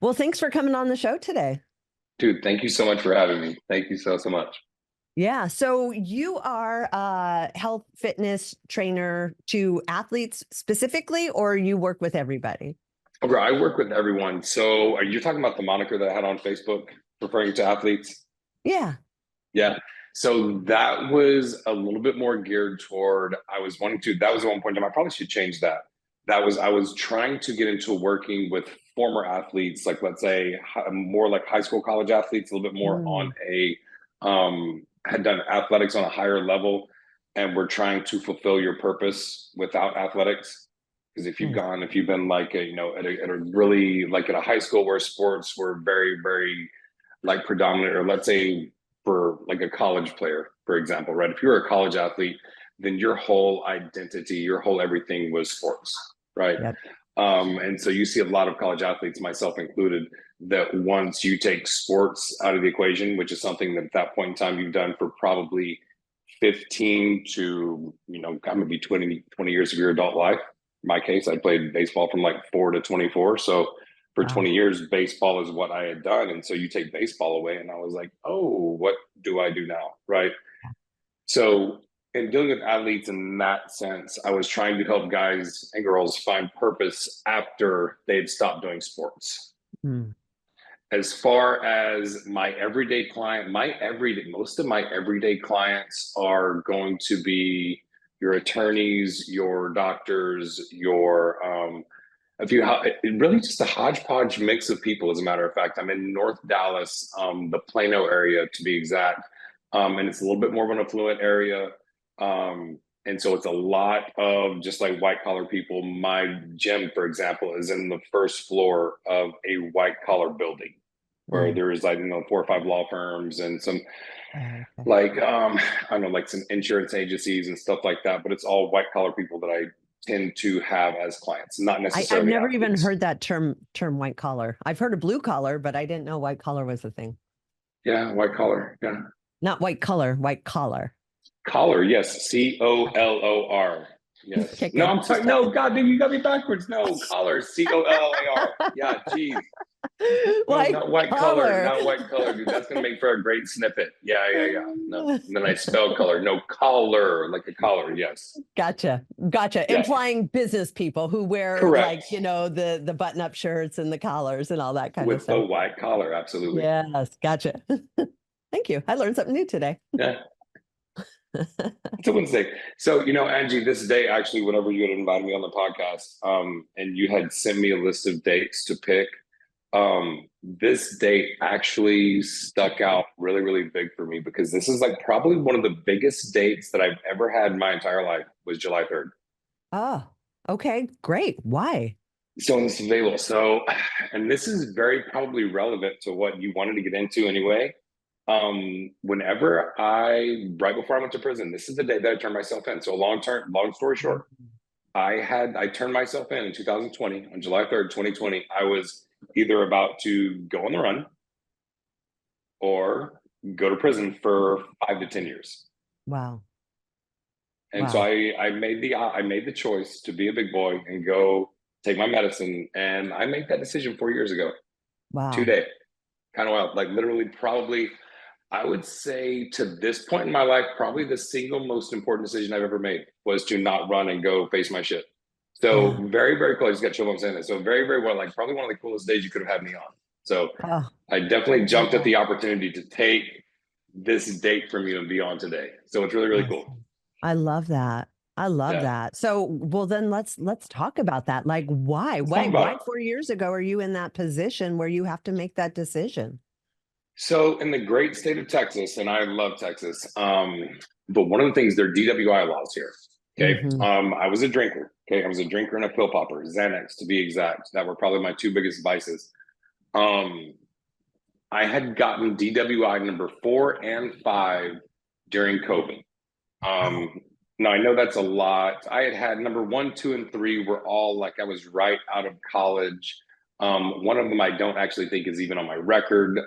Well, thanks for coming on the show today. Dude, thank you so much for having me. Thank you so much. Yeah. So you are a health fitness trainer to athletes specifically, or you work with everybody? Okay, I work with everyone. So are you talking about the moniker that I had on Facebook referring to athletes? Yeah. Yeah. So that was a little bit more geared toward, I was wanting to, that was at one point in time, I probably should change that. I was trying to get into working with former athletes, like let's say more like high school, college athletes, a little bit more on Mm, had done athletics on a higher level, and we're trying to fulfill your purpose without athletics. Because nice. if you've been like at a really like at a high school where sports were very, very like predominant, or let's say for like a college player, for example, right? If you're a college athlete, then your whole identity, your whole everything was sports, right? Yep. And so you see a lot of college athletes, myself included, that once you take sports out of the equation, which is something that at that point in time you've done for probably 15 to, maybe 20 years of your adult life. In my case, I played baseball from like 4 to 24. So for Wow. 20 years, baseball is what I had done. And so you take baseball away, and I was like, oh, what do I do now? Right. So, in dealing with athletes in that sense, I was trying to help guys and girls find purpose after they'd stopped doing sports. Mm, As far as my everyday client, most of my everyday clients are going to be your attorneys, your doctors, your if you really just a hodgepodge mix of people. As a matter of fact, I'm in North Dallas, the Plano area to be exact, and it's a little bit more of an affluent area. And so it's a lot of just like white collar people. My gym, for example, is in the first floor of a white collar building where mm. there is like 4 or 5 law firms and some Okay. like I don't know, like some insurance agencies and stuff like that. But it's all white collar people that I tend to have as clients, not I've necessarily never even athletes. heard that term white collar. I've heard of blue collar, but I didn't know white collar was a thing. Yeah, white collar. Yeah, Not white color, white collar. collar. Yes, COLOR. Yes. Okay, No, good. I'm sorry. Just No, checking. God, dude, you got me backwards. No, collar. COLLAR. Yeah, geez. No, White not white color. collar. Not white color, dude. That's gonna make for a great snippet. Yeah, yeah, yeah. No. And then I spell color. No, collar, like a collar. Yes. Gotcha. Gotcha. Yeah. Implying business people who wear like, Correct. the button-up shirts and the collars and all that kind of With the stuff. white collar, absolutely. Yes, gotcha. Thank you. I learned something new today. Yeah. It's a Wednesday. So, Angie, this day actually, whenever you had invited me on the podcast, and you had sent me a list of dates to pick, this date actually stuck out really, really big for me because this is like probably one of the biggest dates that I've ever had in my entire life was July 3rd. Oh, okay, great. Why? So in this is available. So, and this is very probably relevant to what you wanted to get into anyway. Right before I went to prison, this is the day that I turned myself in. So long story short, I turned myself in 2020 on July 3rd, 2020. I was either about to go on the run or go to prison for 5 to 10 years. Wow. And so Wow. I made the choice to be a big boy and go take my medicine. And I made that decision 4 years ago, Wow. today. Kind of wild. Like literally, probably, I would say to this point in my life, probably the single most important decision I've ever made was to not run and go face my shit. Yeah. So very, very cool. I just got chill. I'm saying that. So very, very well. Like probably one of the coolest days you could have had me on. So Oh, I definitely jumped at yeah. the opportunity to take this date from you and be on today. So it's really, really cool. Awesome. I love that. I love Yeah. that. So, well, then let's talk about that. Like, why? Let's talk about Why it. 4 years ago are you in that position where you have to make that decision? So in the great state of Texas, and I love Texas, but one of the things, there are DWI laws here. Okay. Hmm. I was a drinker. Okay. I was a drinker and a pill popper, Xanax to be exact. That were probably my two biggest vices. Um, I had gotten DWI number 4 and 5 during COVID. Wow. Now I know that's a lot. I had number 1, 2, and 3 were all like I was right out of college. One of them I don't actually think is even on my record.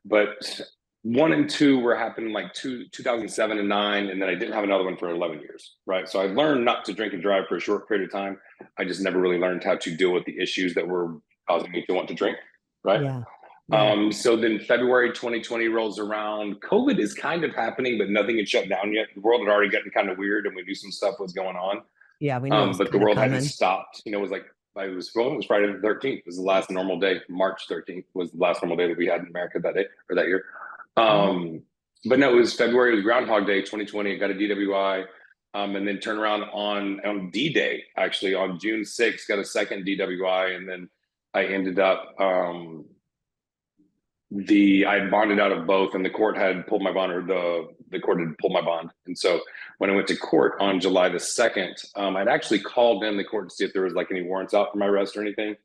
But 1 and 2 were happening like 2007 and 9, and then I didn't have another one for 11 years, right? So I learned not to drink and drive for a short period of time. I just never really learned how to deal with the issues that were causing me to want to drink, right? Yeah. Yeah. So then February 2020 rolls around. COVID is kind of happening, but nothing had shut down yet. The world had already gotten kind of weird, and we knew some stuff was going on. Yeah. We knew it was But the kind of world hadn't coming. stopped. You know, it was like it was Friday the 13th. It was the last normal day. March 13th was the last normal day that we had in America that day or that year. Mhm. But no, it was February. It was Groundhog Day 2020. I got a DWI. And then turn around on D-Day, actually on June 6th, got a second DWI, and then I ended up I bonded out of both, and the court had pulled my bond, or the court had pulled my bond. And so when I went to court on July the 2nd, I'd actually called in the court to see if there was like any warrants out for my arrest or anything.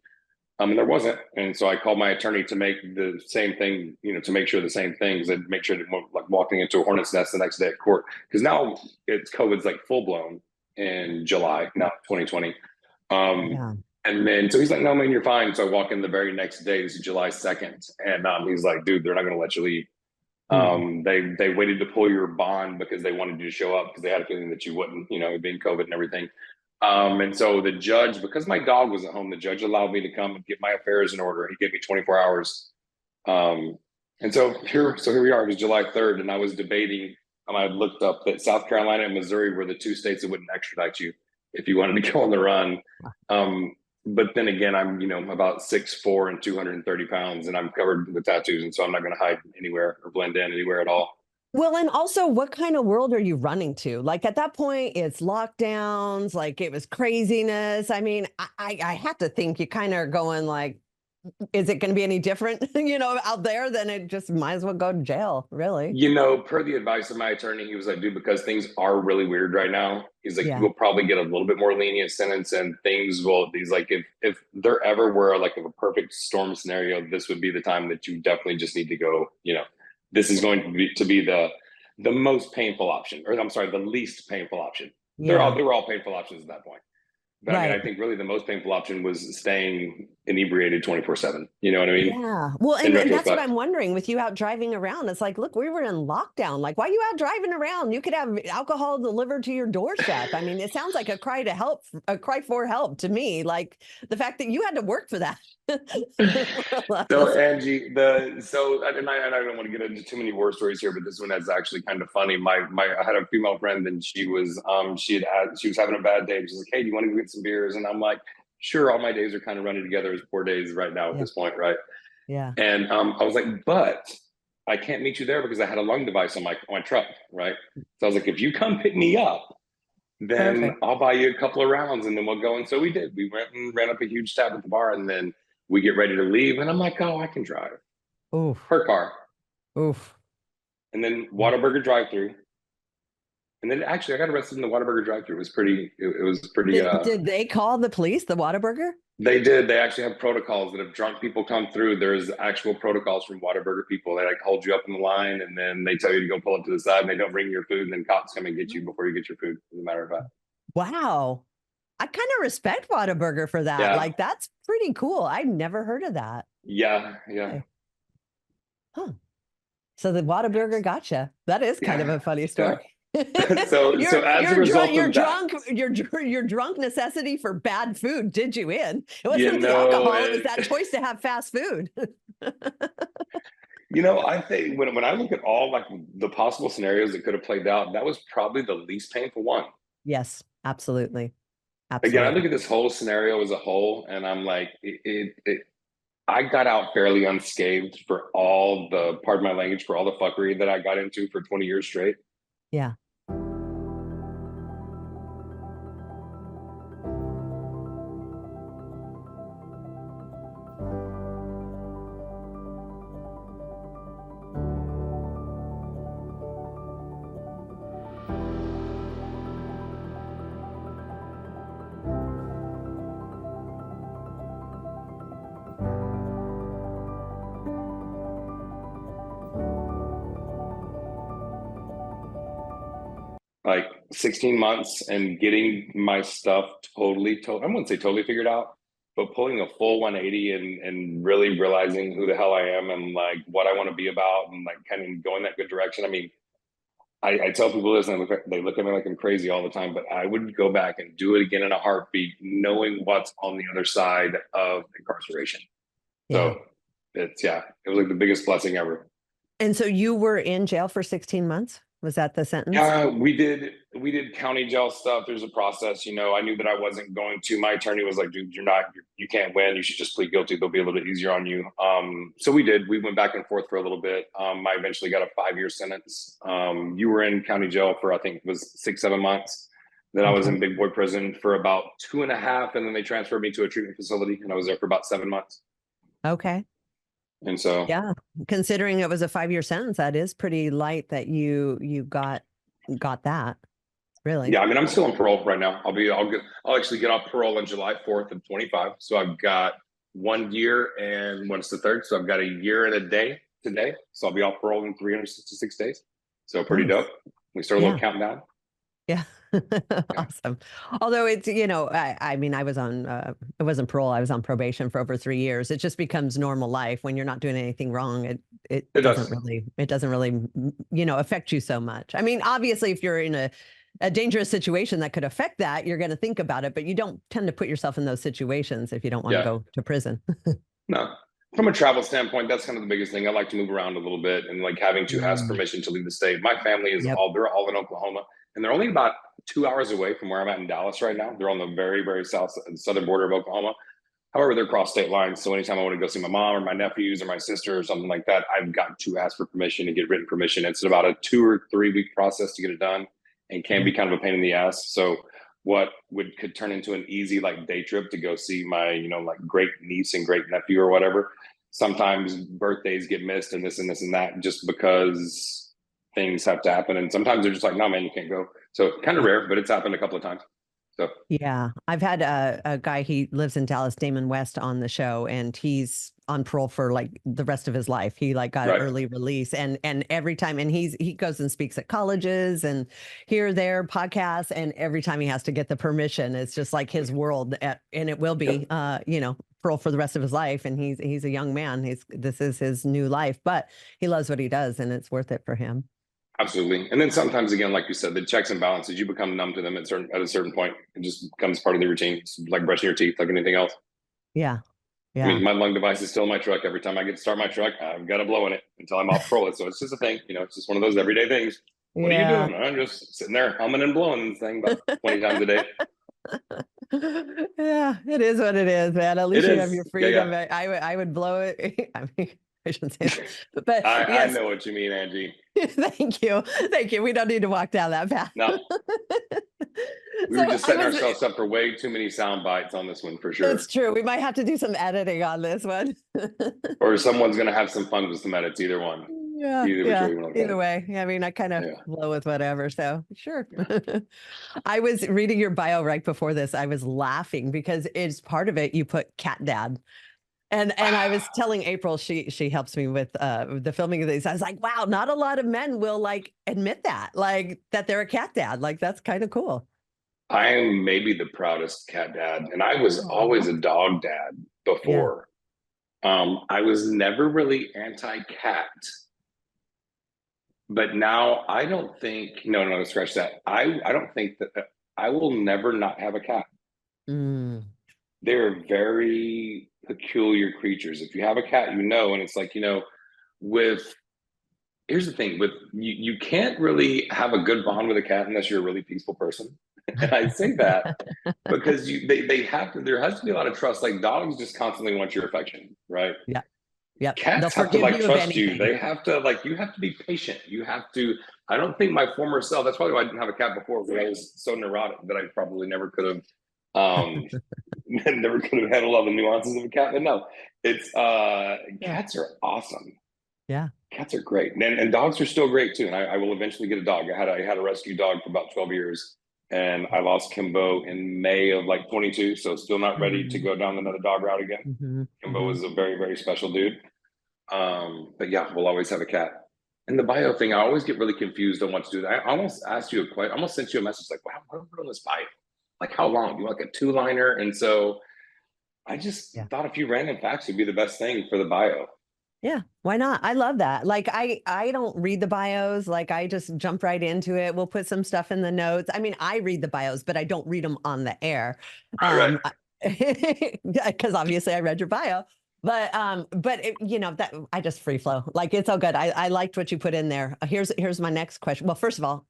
And there wasn't. And so I called my attorney to make the same thing, you know, to make sure the same things, and make sure that like walking into a hornet's nest the next day at court. Because now COVID's like full blown in July, now 2020. Yeah. And then so he's like, no, man, you're fine. So I walk in the very next day, this is July 2nd. And he's like, dude, they're not gonna let you leave. Mm. They waited to pull your bond because they wanted you to show up because they had a feeling that you wouldn't, you know, being COVID and everything. And so the judge, because my dog was at home, the judge allowed me to come and get my affairs in order. He gave me 24 hours. And so here we are. It was July 3rd, and I was debating. I looked up that South Carolina and Missouri were the two states that wouldn't extradite you if you wanted to go on the run. But then again, I'm, you know, about 6'4" and 230 pounds, and I'm covered with tattoos, and so I'm not going to hide anywhere or blend in anywhere at all. Well, and also, what kind of world are you running to? Like at that point, it's lockdowns, like it was craziness. I mean, I have to think you kind of are going like, is it going to be any different, you know, out there? Then it just might as well go to jail, really. You know, per the advice of my attorney, he was like, dude, because things are really weird right now, he's like, Yeah. you'll probably get a little bit more lenient sentence, and things will, he's like, if there ever were like a perfect storm scenario, this would be the time that you definitely just need to go, you know, this is going to be the most painful option, or I'm sorry, the least painful option. Yeah. They were all painful options at that point. But I mean, I Right. think really the most painful option was staying inebriated 24/7. You know what I mean? Yeah. Well, In and that's what retrospect. I'm wondering with you out driving around. It's like, look, we were in lockdown. Like, why are you out driving around? You could have alcohol delivered to your doorstep. I mean, it sounds like a cry to help, a cry for help to me. Like the fact that you had to work for that. So Angie, and I don't want to get into too many war stories here, but this one is actually kind of funny. I had a female friend, and she was she was having a bad day. She's like, hey, do you want to go get some beers? And I'm like, sure. All my days are kind of running together as poor days right now at Yeah. this point, right? Yeah. And I was like, but I can't meet you there because I had a lung device on my truck, right? So I was like, if you come pick me up, then Perfect. I'll buy you a couple of rounds, and then we'll go. And so we did. We went and ran up a huge tab at the bar, and then we get ready to leave. And I'm like, oh, I can drive Oof. her car. Oof. And then Whataburger drive through. And then actually I got arrested in the Whataburger drive through. It was pretty Did they call the police, the Whataburger? they did. They actually have protocols that if drunk people come through, there's actual protocols from Whataburger people. They like hold you up in the line, and then they tell you to go pull up to the side, and they don't bring your food, and then cops come and get you before you get your food, as a matter of fact. Wow. I kind of respect Whataburger for that. Yeah. Like, that's pretty cool. I've never heard of that. Yeah. Yeah. Okay. Huh. So the Whataburger gotcha. That is kind of Yeah. a funny Yeah. story. So as a result Your of that, drunk your drunk necessity for bad food did you in. It you wasn't the know, alcohol, it was that choice to have fast food. I think when I look at all like the possible scenarios that could have played out, that was probably the least painful one. Yes, absolutely. Again, I look Absolutely. at this whole scenario as a whole, and I'm like, I got out fairly unscathed for all the, pardon my language, for all the fuckery that I got into for 20 years straight. Yeah. Like 16 months and getting my stuff I wouldn't say totally figured out, but pulling a full 180 and really realizing who the hell I am and like what I want to be about and like kind of going that good direction. I mean, I tell people this and they look at me like I'm crazy all the time, but I would go back and do it again in a heartbeat, knowing what's on the other side of incarceration. Yeah. So it was like the biggest blessing ever. And so you were in jail for 16 months? Was that the sentence? Yeah, we did county jail stuff. There's a process, I knew that I wasn't going to. My attorney was like, dude, you can't win. You should just plead guilty. They'll be a little bit easier on you. So we did. We went back and forth for a little bit. I eventually got a 5-year sentence. You were in county jail for, I think it was 6, 7 months. Then I was Okay. in big boy prison for about 2.5, and then they transferred me to a treatment facility, and I was there for about 7 months. Okay. And so, Yeah. Considering it was a 5-year sentence, that is pretty light that you got that. Really. yeah, I mean, I'm still on parole right now. I'll actually get off parole on July 4th of 25. So I've got 1 year and what's the third? So I've got a year and a day today. So I'll be off parole in 366 days. So pretty Nice. dope. We start a Yeah. little countdown. Yeah. Yeah. Awesome. Although it's, I mean, it wasn't parole. I was on probation for over 3 years. It just becomes normal life when you're not doing anything wrong. It It doesn't does. really, affect you so much. I mean, obviously if you're in a dangerous situation that could affect that, you're going to think about it, but you don't tend to put yourself in those situations if you don't want to Yeah. go to prison. No. From a travel standpoint, that's kind of the biggest thing. I like to move around a little bit and like having to ask Mm, permission to leave the state. My family yep. they're all in Oklahoma, and they're only about 2 hours away from where I'm at in Dallas right now. They're on the very, very southern border of Oklahoma. However, they're cross state lines. So anytime I want to go see my mom or my nephews or my sister or something like that, I've got to ask for permission and get written permission. It's about a 2 or 3 week process to get it done, and can Yeah. be kind of a pain in the ass. So what could turn into an easy like day trip to go see my, like great niece and great nephew or whatever. Sometimes birthdays get missed and this and this and that just because things have to happen. And sometimes they're just like, no, man, you can't go. So kind of Yeah. rare, but it's happened a couple of times. So Yeah, I've had a guy, he lives in Dallas, Damon West, on the show, and he's on parole for like the rest of his life. He like got right. early release, and every time, and he goes and speaks at colleges and here, there, podcasts, and every time he has to get the permission, it's just like his world, and it will be, Yep. Parole for the rest of his life. And he's a young man. This is his new life, but he loves what he does, and it's worth it for him. Absolutely. And then sometimes again, like you said, the checks and balances, you become numb to them at a certain point. It just becomes part of the routine. It's like brushing your teeth, like anything else. Yeah, I yeah. mean, my lung device is still in my truck. Every time I get to start my truck, I've got to blow in it until I'm off parole. So it's just a thing, it's just one of those everyday things. What are you Yeah. doing? I'm just sitting there humming and blowing this thing about 20 times a day. Yeah, it is what it is, man. At It least you have your is. Yeah, freedom. yeah. I would blow it. I mean, I shouldn't say that. But I yes, know what you mean, Angie. thank you. Thank you. We don't need to walk down that path. No, we were So just I setting was, ourselves up for way too many sound bites on this one for it's sure. true. We might have to do some editing on this one. Or someone's going to have some fun with some edits, either one. Yeah, Either which way yeah. you want to look at Either it. way. I mean, I kind of Yeah. flow with whatever. So sure. Yeah. I was reading your bio right before this. I was laughing because it's part of it. You put cat dad. And I was telling April, she helps me with the filming of these. I was like, wow, not a lot of men will like admit that, like that they're a cat dad. Like that's kind of cool. I am maybe the proudest cat dad, and I was Aw. always a dog dad Yeah. before. I was never really anti-cat, but now I don't think. No, no, scratch that. I don't think that I will never not have a cat. Mm, They're very peculiar creatures. If you have a cat, and it's like with here's the thing with you can't really have a good bond with a cat unless you're a really peaceful person. And I say that because they have to there has to be a lot of trust. Like dogs just constantly want your affection, right? yeah. Yep. They'll Cats have to forgive like you of trust you. anything. They have to like you have to be patient. You have to I don't think my former self, that's probably why I didn't have a cat before, because I was so neurotic that I probably never could have never could have handled all the nuances of a cat. But no, it's Yeah. cats are awesome. Yeah. Cats are great, and dogs are still great too. And I will eventually get a dog. I had a rescue dog for about 12 years, and I lost Kimbo in May of like 22. So still not ready to Mm-hmm. go down another dog route again. Mm-hmm. Kimbo Mm-hmm. was a very very special dude. But yeah, we'll always have a cat. And the bio thing, I always get really confused on what to do. I almost asked you a question. I almost sent you a message like, "Wow, what are on this bio? Like, how long? You want like a 2-liner?" And so I just Yeah. thought a few random facts would be the best thing for the bio. Yeah, why not? I love that. Like I don't read the bios, like I just jump right into it. We'll put some stuff in the notes. I mean, I read the bios, but I don't read them on the air. Right, right. Because obviously I read your bio. But it, that I just free flow. Like it's all good. I liked what you put in there. Here's my next question. Well, first of all,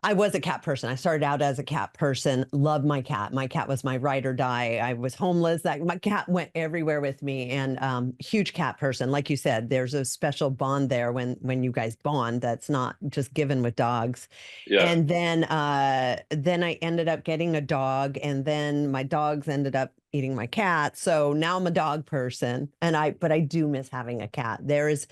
I was a cat person. I started out as a cat person. Loved my cat. My cat was my ride or die. I was homeless. That my cat went everywhere with me, and huge cat person. Like you said, there's a special bond there when you guys bond. That's not just given with dogs. Yeah, And then I ended up getting a dog, and then my dogs ended up eating my cat. So now I'm a dog person, but I do miss having a cat. There is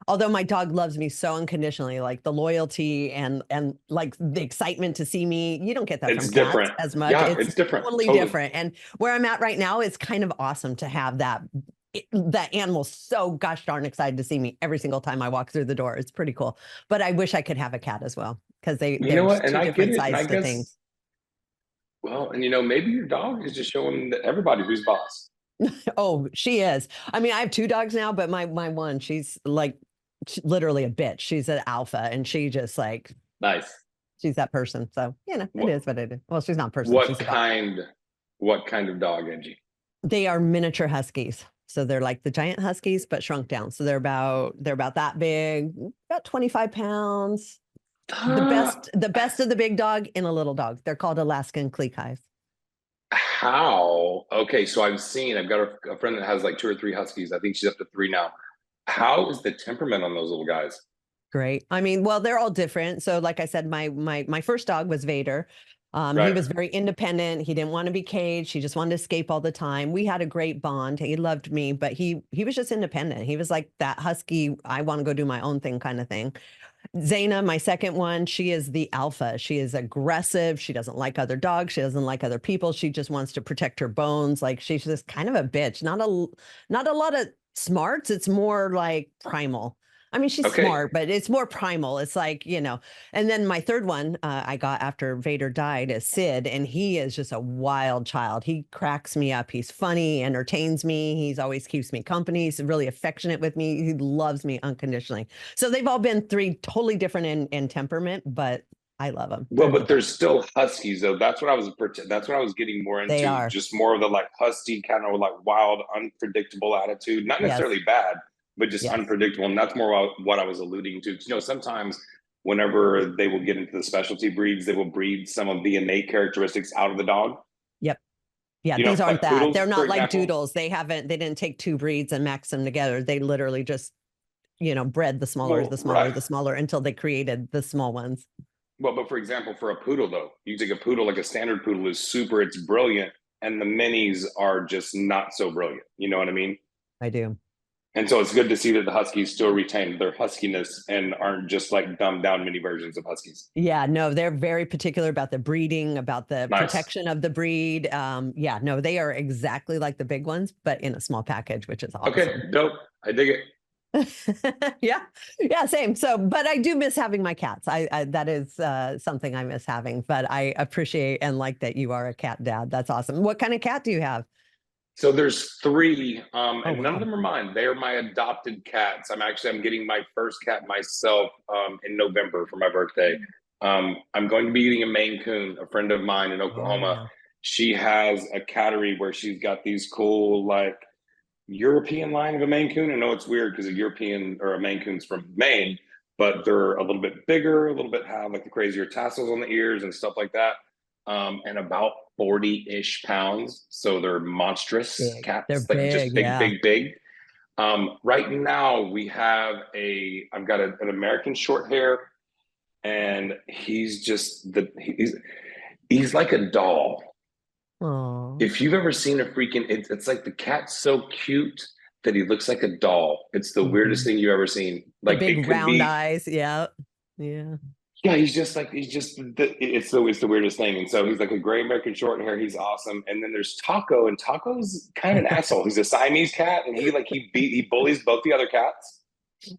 although my dog loves me so unconditionally, like the loyalty and like the excitement to see me, you don't get that from it's cats different. as much. Yeah, It's it's different. totally Totally. different. And where I'm at right now is kind of awesome to have that animal so gosh darn excited to see me every single time I walk through the door. It's pretty cool. But I wish I could have a cat as well because You know there's what? And two I get different it. And I sides to guess, things. well, and maybe your dog is just showing that everybody who's boss. Oh, she is. I mean, I have two dogs now, but my one, she's like literally a bitch. She's an alpha, and she just like Nice. she's that person. So, it What is what it is. Well, she's not a person, what she's a dog. kind what kind of dog, Angie? They are miniature huskies. So they're like the giant huskies, but shrunk down. So they're about that big, about 25 pounds. The Uh, best, the best of the big dog in a little dog. They're called Alaskan Klikais. how? Okay, so I've got a friend that has like two or three huskies. I think she's up to three now. How is the temperament on those little guys? Great. I mean, well, they're all different. So, like I said, my first dog was Vader. He Right. was very independent. He didn't want to be caged. He just wanted to escape all the time. We had a great bond. He loved me, but he was just independent. He was like that husky, I want to go do my own thing kind of thing. Zaina, my second one, she is the alpha. She is aggressive. She doesn't like other dogs. She doesn't like other people. She just wants to protect her bones. Like she's just kind of a bitch. Not a lot of smarts. It's more like primal. I mean, she's Okay. smart, but it's more primal. It's like, And then my third one I got after Vader died is Sid, and he is just a wild child. He cracks me up. He's funny, entertains me. He's always keeps me company. He's really affectionate with me. He loves me unconditionally. So they've all been three totally different in temperament, but I love them. Well, They're the but best. there's still huskies though. That's what I was getting more They into. are. Just more of the like husky kind of like wild, unpredictable attitude. Not Yes. necessarily bad, but just Yes. unpredictable. And that's more what I was alluding to. Sometimes whenever they will get into the specialty breeds, they will breed some of the innate characteristics out of the dog. Yep. Yeah. These aren't Like that. They're poodles, for not like example. doodles. They didn't take two breeds and max them together. They literally just, bred Well, right. the smaller until they created the small ones. Well, but for example, for a poodle though, you take a poodle, like a standard poodle is super, it's brilliant, and the minis are just not so brilliant. You know what I mean? I do. And so it's good to see that the Huskies still retain their huskiness and aren't just like dumbed down mini versions of Huskies. Yeah, no, they're very particular about the breeding, about the Nice. protection of the breed. Yeah, no, they are exactly like the big ones, but in a small package, which is awesome. Okay, dope. I dig it. Yeah, yeah, same. So, but I do miss having my cats. I that is something I miss having. But I appreciate and like that you are a cat dad. That's awesome. What kind of cat do you have? So there's three, Oh and none of wow. them are mine. They are my adopted cats. I'm getting my first cat myself in November for my birthday. I'm going to be getting a Maine Coon. A friend of mine in Oh Oklahoma, yeah. she has a cattery where she's got these cool like European line of a Maine Coon. I know it's weird because a European or a Maine Coon's from Maine, but they're a little bit bigger, a little bit have like the crazier tassels on the ears and stuff like that. And about 40-ish pounds. So they're monstrous Big. They're cats, like just big. big, Yeah. big, big. Right now I've got an American short hair, and he's like a doll. Oh, If you've ever seen a freaking, it's like the cat's so cute that he looks like a doll. It's the weirdest mhm. thing you've ever seen. The Like big it could round be, eyes. Yeah. Yeah. yeah, it's the weirdest thing. And so he's like a gray American short hair. He's awesome. And then there's Taco, and Taco's kind of an asshole. He's a Siamese cat, and he bullies both the other cats.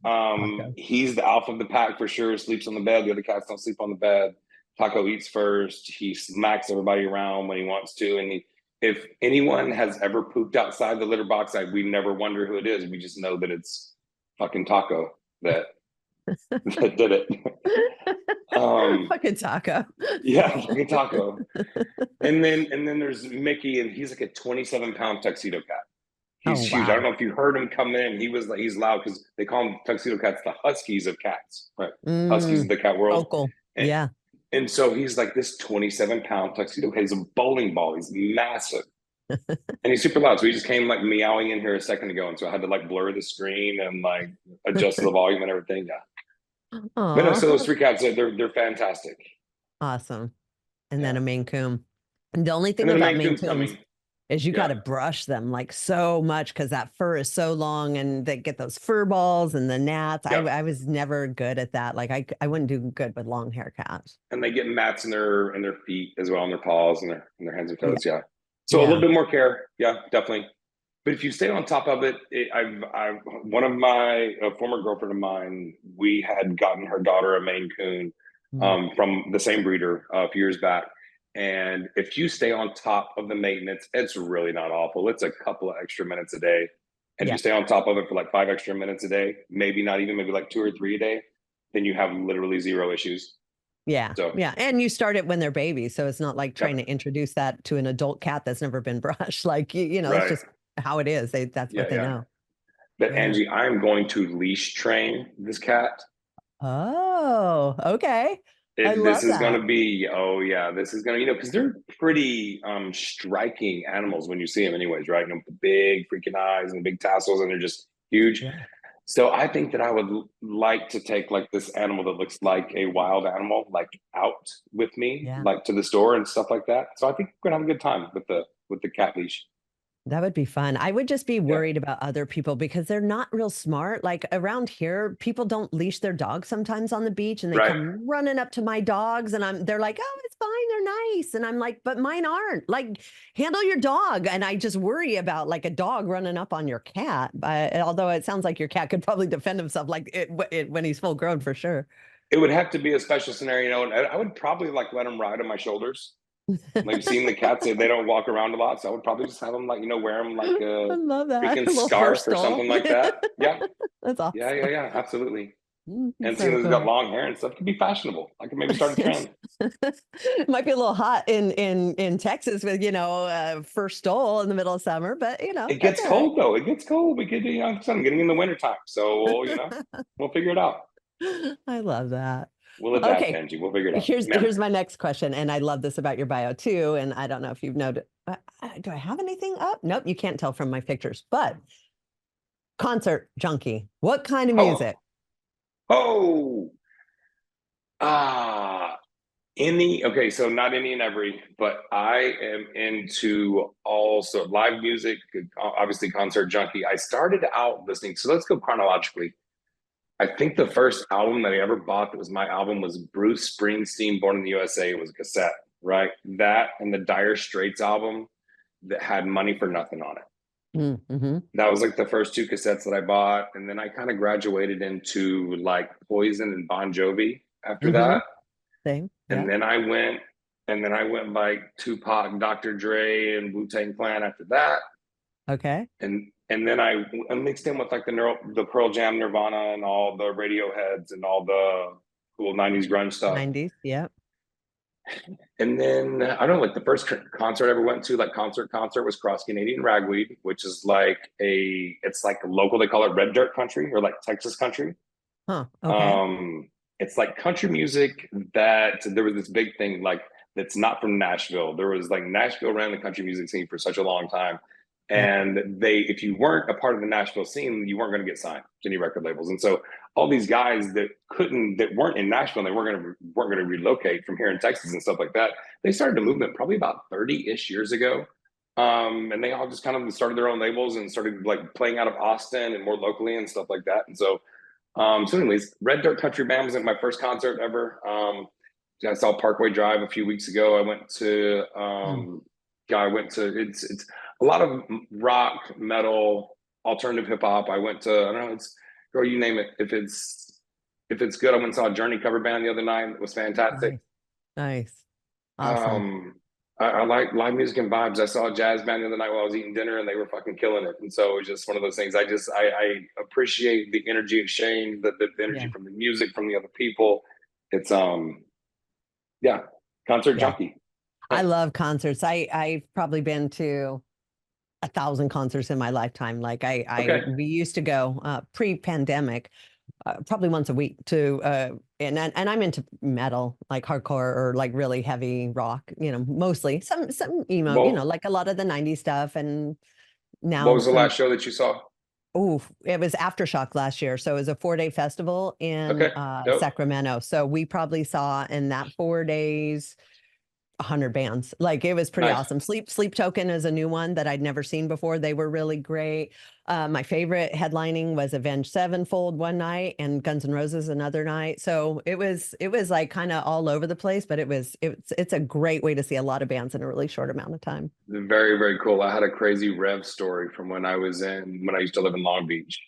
Taco. He's the alpha of the pack for sure. Sleeps on the bed. The other cats don't sleep on the bed. Taco eats first. He smacks everybody around when he wants to. And if anyone has ever pooped outside the litter box, we never wonder who it is. We just know that it's fucking Taco that that did it. Fucking taco. Yeah, fucking Taco. And then there's Mickey, and he's like a 27-pound tuxedo cat. Oh, He's huge. I don't wow. know if you heard him come in. He was like, he's loud because they call him tuxedo cats, the huskies of cats, right? Huskies of Mm, the cat world. vocal. And, Yeah. and so he's like this 27-pound tuxedo cat. He's a bowling ball. He's massive. And he's super loud. So he just came like meowing in here a second ago. And so I had to like blur the screen and like adjust the volume and everything. Yeah. But no, Aw, so those three cats, they're fantastic. awesome. And then Yeah. a Maine Coon. And the only And thing then the about Maine Maine Coon's Coons coming. is you got Yeah. to brush them like so much because that fur is so long and they get those fur balls and the gnats. Yep. I was never good at that. Like I wouldn't do good with long hair cats. And they get mats in their feet as well, in their paws and their hands and Yeah. toes. Yeah. So a little Yeah. bit more care. Yeah, definitely. But if you stay on top of it, one of my a former girlfriend of mine, we had gotten her daughter a Maine Coon Mm. from the same breeder a few years back. And if you stay on top of the maintenance, it's really not awful. It's a couple of extra minutes a day. And if Yeah. you stay on top of it for like 5 extra minutes a day, maybe not even, maybe like 2 or 3 a day, then you have literally zero issues. Yeah. So, Yeah. And you start it when they're babies. So it's not like trying to yep, introduce that to an adult cat that's never been brushed. Like, that's right. just how it is. That's Yeah, what they yeah. know. But Yeah. Angie, I'm going to leash train this cat. Oh, okay. I This love is going that. to be, oh yeah, this is going to, because they're pretty striking animals when you see them, anyways, right? With the big freaking eyes and the big tassels, and they're just huge. Yeah. So I think that I would like to take like this animal that looks like a wild animal, like out with me, Yeah. like to the store and stuff like that. So I think we're gonna have a good time with the cat leash. That would be fun. I would just be Yeah, worried about other people because they're not real smart. Like around here, people don't leash their dogs sometimes on the beach and they right. come running up to my dogs and they're like, "Oh, it's fine. They're nice." And I'm like, "But mine aren't." Like, handle your dog. And I just worry about like a dog running up on your cat. But although it sounds like your cat could probably defend himself like when he's full grown for sure. It would have to be a special scenario, and I would probably like let him ride on my shoulders. Like seeing the cats, they don't walk around a lot, so I would probably just have them like wear them like I a love that. freaking A little fur scarf or stole. something like that. Yeah, That's yeah, awesome. yeah, yeah, absolutely. And seeing So that he's got cool. long hair and stuff could be fashionable. I could maybe start a trend. It might be a little hot in Texas with first stole in the middle of summer, but It that's gets all right. cold though. It gets cold. We get I'm getting in the wintertime, so we'll figure it out. I love that. We'll adapt, Okay, Angie. We'll figure it out, ma'am. here's my next question, and I love this about your bio too. And I don't know if you've noted. Do I have anything up? Nope, you can't tell from my pictures. But concert junkie. What kind of Oh, music? oh, ah. Any okay, so not any and every, but I am into also live music, obviously concert junkie. I started out listening, so let's go chronologically. I think the first album that I ever bought that was my album was Bruce Springsteen, Born in the USA. It was a cassette, right? That and the Dire Straits album that had Money for Nothing on it. Mm-hmm. That was like the first two cassettes that I bought. And then I kind of graduated into like Poison and Bon Jovi after Mm-hmm. that. Same. And Yeah. then I went, and then I went like Tupac, Dr. Dre, and Wu Tang Clan after that. Okay. And then I mixed in with like the Pearl Jam, Nirvana, and all the Radioheads and all the cool '90s grunge stuff. 90s. Yeah. And then I don't know, like the first concert I ever went to, like concert was Cross Canadian Ragweed, which is like it's like local. They call it red dirt country or like Texas country. Huh. Okay. Um, it's like country music that there was this big thing like that's not from Nashville. There was like Nashville ran the country music scene for such a long time. Yep. And if you weren't a part of the Nashville scene, you weren't going to get signed to any record labels. And so all these guys that weren't in Nashville, and they weren't going to relocate from here in Texas and stuff like that. They started a movement probably about 30-ish years ago. And they all just kind of started their own labels and started like playing out of Austin and more locally and stuff like that. And so anyways, Red Dirt Country Band was like my first concert ever. I saw Parkway Drive a few weeks ago. I went to Mm. it's a lot of rock, metal, alternative hip hop. I went to I don't know, it's girl, you name it. If it's good, I went and saw a Journey cover band the other night. It was fantastic. Nice. Nice. Awesome. Um, I like live music and vibes. I saw a jazz band the other night while I was eating dinner, and they were fucking killing it. And so it was just one of those things. I appreciate the energy exchange, the energy Yeah. from the music from the other people. It's yeah, concert Yeah. junkie. I love concerts. I've probably been to 1,000 concerts in my lifetime. Like Okay. we used to go pre-pandemic, probably once a week to, and I'm into metal, like hardcore or like really heavy rock, mostly some emo, Well, like a lot of the 90s stuff. And what now was the some, last show that you saw? oh, it was Aftershock last year. So it was a 4-day festival in Okay. Dope. Sacramento. So we probably saw in that 4 days 100 bands. Like it was pretty Nice. awesome. Sleep Token is a new one that I'd never seen before. They were really great. My favorite headlining was Avenged Sevenfold one night and Guns N' Roses another night. So it was like kind of all over the place, but it's a great way to see a lot of bands in a really short amount of time. Very, very cool. I had a crazy Rev story from when I used to live in Long Beach.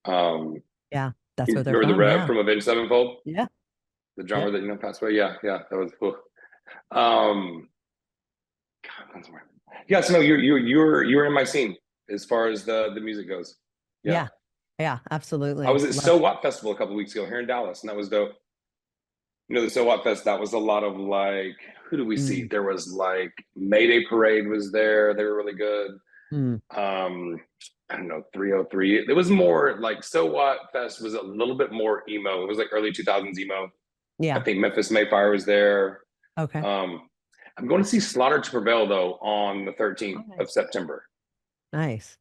Um, Yeah, that's you where they're remember the from. Rev Yeah. from Avenged Sevenfold? Yeah. The Yeah. drummer that passed away? Yeah, yeah, that was cool. Um, God, yeah, so no, you're in my scene as far as the music goes. Yeah. Yeah. Yeah, I absolutely. was at Love. So What Festival a couple weeks ago here in Dallas, and that was dope. The So What Fest, that was a lot of like, who do we see? Mm, There was like Mayday Parade was there. They were really good. mm. Um, I don't know, 303. It was more like So What Fest was a little bit more emo. It was like early 2000s emo. I Yeah. think Memphis Mayfire was there. Okay. Um, I'm going to see Slaughter to Prevail though on the Oh, 13th of nice. September. Nice.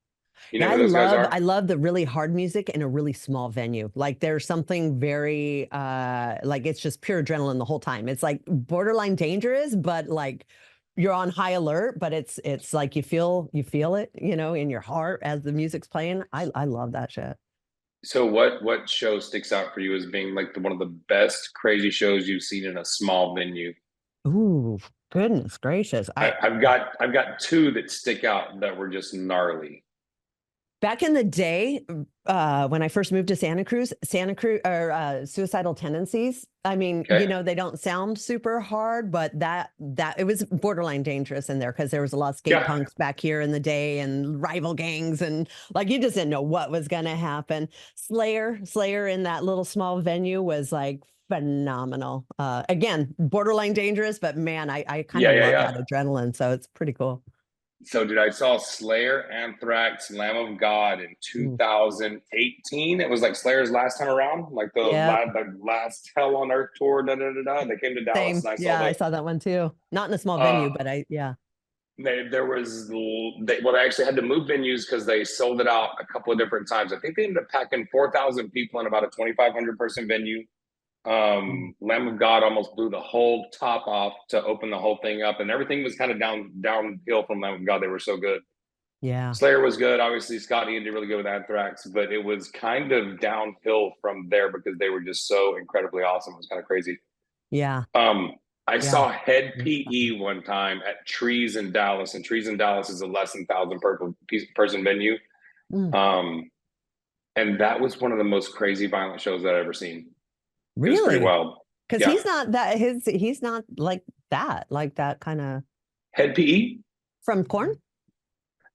You know Yeah, who those guys I are? love the really hard music in a really small venue. Like there's something very like it's just pure adrenaline the whole time. It's like borderline dangerous, but like you're on high alert, but it's like you feel it, in your heart as the music's playing. I love that shit. So what show sticks out for you as being like one of the best crazy shows you've seen in a small venue? Ooh, goodness gracious. I've got two that stick out that were just gnarly. Back in the day, when I first moved to Santa Cruz or Suicidal Tendencies. I mean, Okay. they don't sound super hard, but that it was borderline dangerous in there because there was a lot of skate Yeah. punks back here in the day and rival gangs and like you just didn't know what was gonna happen. Slayer in that little small venue was like phenomenal. Again, borderline dangerous, but man, I kind Yeah, of yeah, love yeah. that adrenaline, so it's pretty cool. So, dude, I saw Slayer, Anthrax, Lamb of God in Mm. 2018. It was like Slayer's last time around, like Yeah. the last Hell on Earth tour. Da, da, da, da. They came to Dallas, Same. and I saw Yeah, I the. saw that one too. Not in a small Uh, venue, but yeah. there was they actually had to move venues because they sold it out a couple of different times. I think they ended up packing 4,000 people in about a 2,500 person venue. Mm. Lamb of God almost blew the whole top off to open the whole thing up, and everything was kind of downhill from Lamb of God. They were so good. Yeah. Slayer was good. Obviously, Scott Ian did really good with Anthrax, but it was kind of downhill from there because they were just so incredibly awesome. It was kind of crazy. Yeah. Um, I Yeah. saw Head PE one time at Trees in Dallas, and Trees in Dallas is a less than 1,000 person venue. Mm. Um, and that was one of the most crazy violent shows that I've ever seen. It was pretty Really? wild. Because Yeah. he's not like that kind of Head PE? from Corn.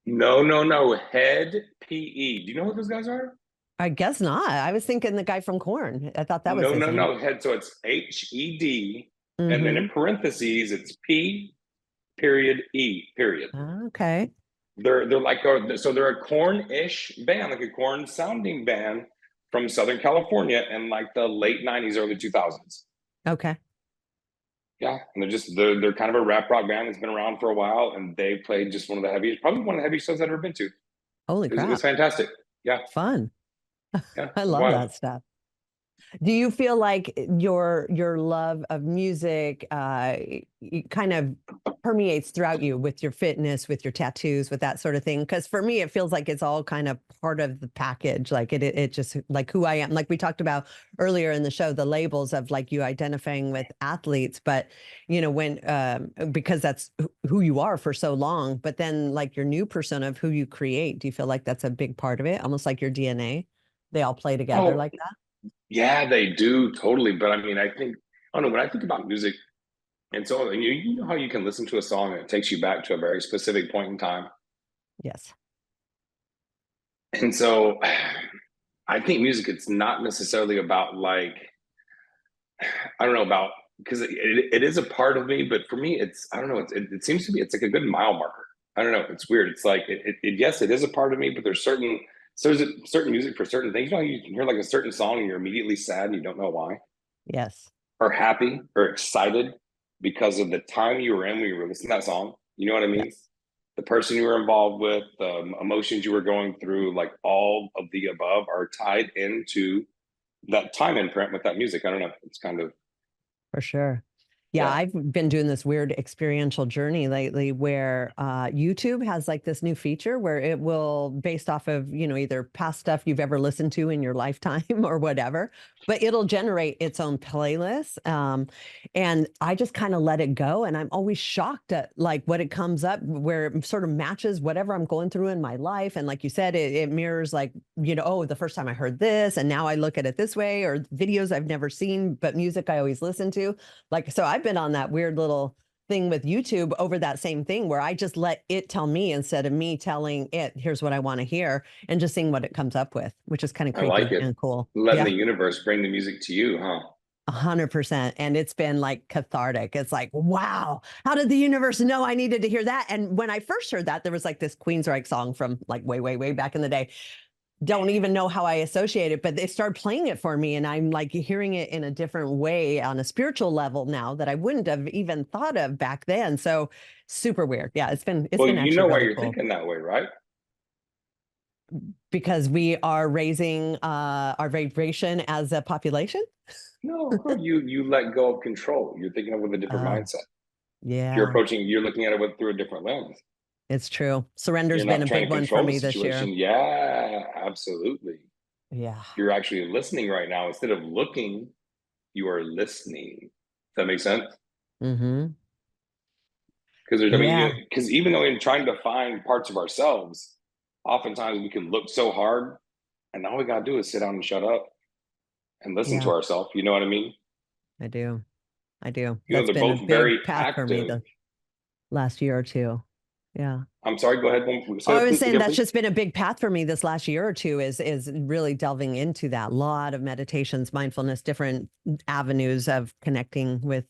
No, no, no. Head PE. Do you know what those guys are? I guess not. I was thinking the guy from Corn. I thought that was No, his no, name. no. Head. So it's HED, and then Mm-hmm. in parentheses it's P period E period. Okay. They're like so they're a corn-ish band, like a corn sounding band from Southern California in like the late 90s, early 2000s. Okay. Yeah, and they're kind of a rap rock band that's been around for a while, and they played just one of the heaviest, probably one of the heaviest shows I've ever been to. Holy It was crap. fantastic. Yeah, Fun. yeah, I it was love wild. that stuff. Do you feel like your love of music kind of permeates throughout you with your fitness, with your tattoos, with that sort of thing? Because for me, it feels like it's all kind of part of the package. Like it just like who I am. Like we talked about earlier in the show, the labels of like you identifying with athletes, but when because that's who you are for so long. But then like your new persona of who you create, do you feel like that's a big part of it? Almost like your DNA. They all play together Oh, like that. yeah, they do totally. But I mean, I don't know, when I think about music, and so you know how you can listen to a song and it takes you back to a very specific point in time. Yes. And so I think music, it's not necessarily about like, I don't know because it is a part of me, but for me, I don't know, it seems to be, it's like a good mile marker. I don't know. It's weird. It's like yes, it is a part of me, but there's a certain music for certain things. You know, you can hear like a certain song and you're immediately sad and you don't know why, Yes. or happy or excited because of the time you were in when you were listening to that song. You know what I mean? Yes. The person you were involved with, the emotions you were going through, like all of the above are tied into that time imprint with that music. I don't know. It's kind of, For sure. Yeah, yeah. I've been doing this weird experiential journey lately where YouTube has like this new feature where it will, based off of, either past stuff you've ever listened to in your lifetime or whatever, but it'll generate its own playlist. And I just kind of let it go. And I'm always shocked at like what it comes up where it sort of matches whatever I'm going through in my life. And like you said, it mirrors like, oh, the first time I heard this, and now I look at it this way, or videos I've never seen, but music I always listen to. Like, so I've been on that weird little thing with YouTube over that same thing where I just let it tell me instead of me telling it, here's what I want to hear, and just seeing what it comes up with, which is kind of I like creepy it. and cool. Letting Yeah. the universe bring the music to you, huh? 100%. And it's been like cathartic. It's like, wow, how did the universe know I needed to hear that? And when I first heard that, there was like this Queensryche song from like way, way, way back in the day. Don't even know how I associate it, but they started playing it for me. And I'm like hearing it in a different way on a spiritual level now that I wouldn't have even thought of back then. So super weird. Yeah, it's Well, been you actually know why really you're cool thinking that way, right? because we are raising our vibration as a population. No, you let go of control. You're thinking of it with a different Oh, mindset. yeah, You're looking at it through a different lens. it's true. Surrender's You're been not a trying big to one for control the me this situation. year. Yeah, absolutely. Yeah. You're actually listening right now. Instead of looking, you are listening. Does that make sense? Mm-hmm. Because I Yeah. mean, because even though in trying to find parts of ourselves, oftentimes we can look so hard, and all we gotta do is sit down and shut up and listen to Yeah, ourselves. You know what I mean? I do. I do. You know, That's they're been a both big very path for me active. the last year or two. Yeah. I'm sorry. Go ahead. Oh, Say I that was saying again, that's please. just been a big path for me this last year or two is really delving into that. A lot of meditations, mindfulness, different avenues of connecting with,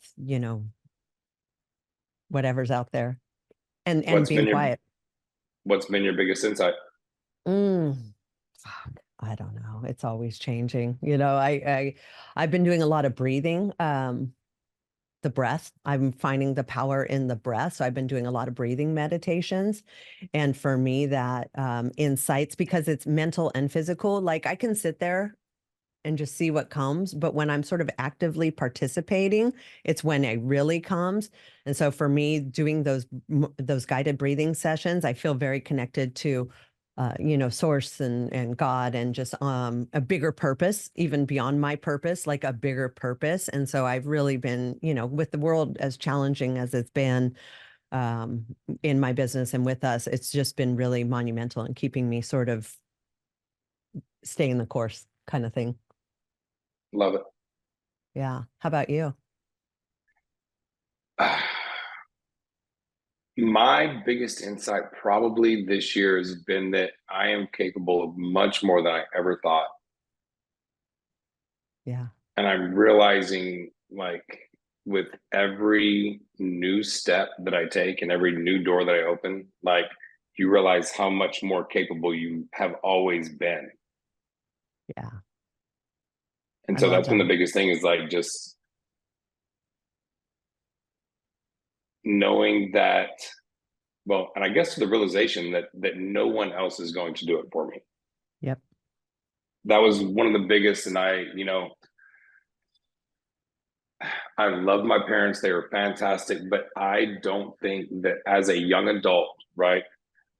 whatever's out there and What's being been your quiet. What's been your biggest insight? Mm, fuck, I don't know. It's always changing. I've been doing a lot of breathing. The breath. I'm finding the power in the breath. So I've been doing a lot of breathing meditations. And for me, that insights, because it's mental and physical, like I can sit there and just see what comes. But when I'm sort of actively participating, it's when it really comes. And so for me, doing those guided breathing sessions, I feel very connected to source and God and just a bigger purpose, even beyond my purpose, like a bigger purpose. And so I've really been, with the world as challenging as it's been um, in my business and with us, it's just been really monumental in keeping me sort of staying the course kind of thing. Love it. Yeah. How about you? My biggest insight probably this year has been that I am capable of much more than I ever thought. Yeah. And I'm realizing, like, with every new step that I take and every new door that I open, like, you realize how much more capable you have always been. Yeah. And I so love that's been the that. biggest thing is like just knowing that, well, and I guess the realization that no one else is going to do it for me. Yep. That was one of the biggest, and I love my parents. They were fantastic, but I don't think that as a young adult, right,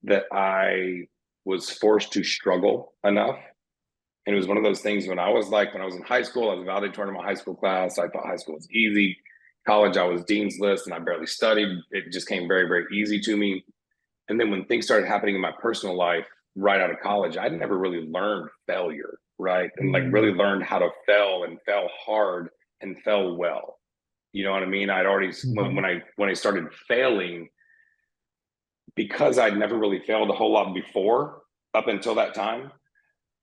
that I was forced to struggle enough. And it was one of those things when I was in high school, I was valedictorian of my high school class. I thought high school was easy. College, I was dean's list and I barely studied. It just came very, very easy to me. And then when things started happening in my personal life right out of college, I'd never really learned failure, right? And like really Mm, learned how to fail and fail hard and fail well. You know what I mean? I'd already mhm. when I started failing, because I'd never really failed a whole lot before up until that time.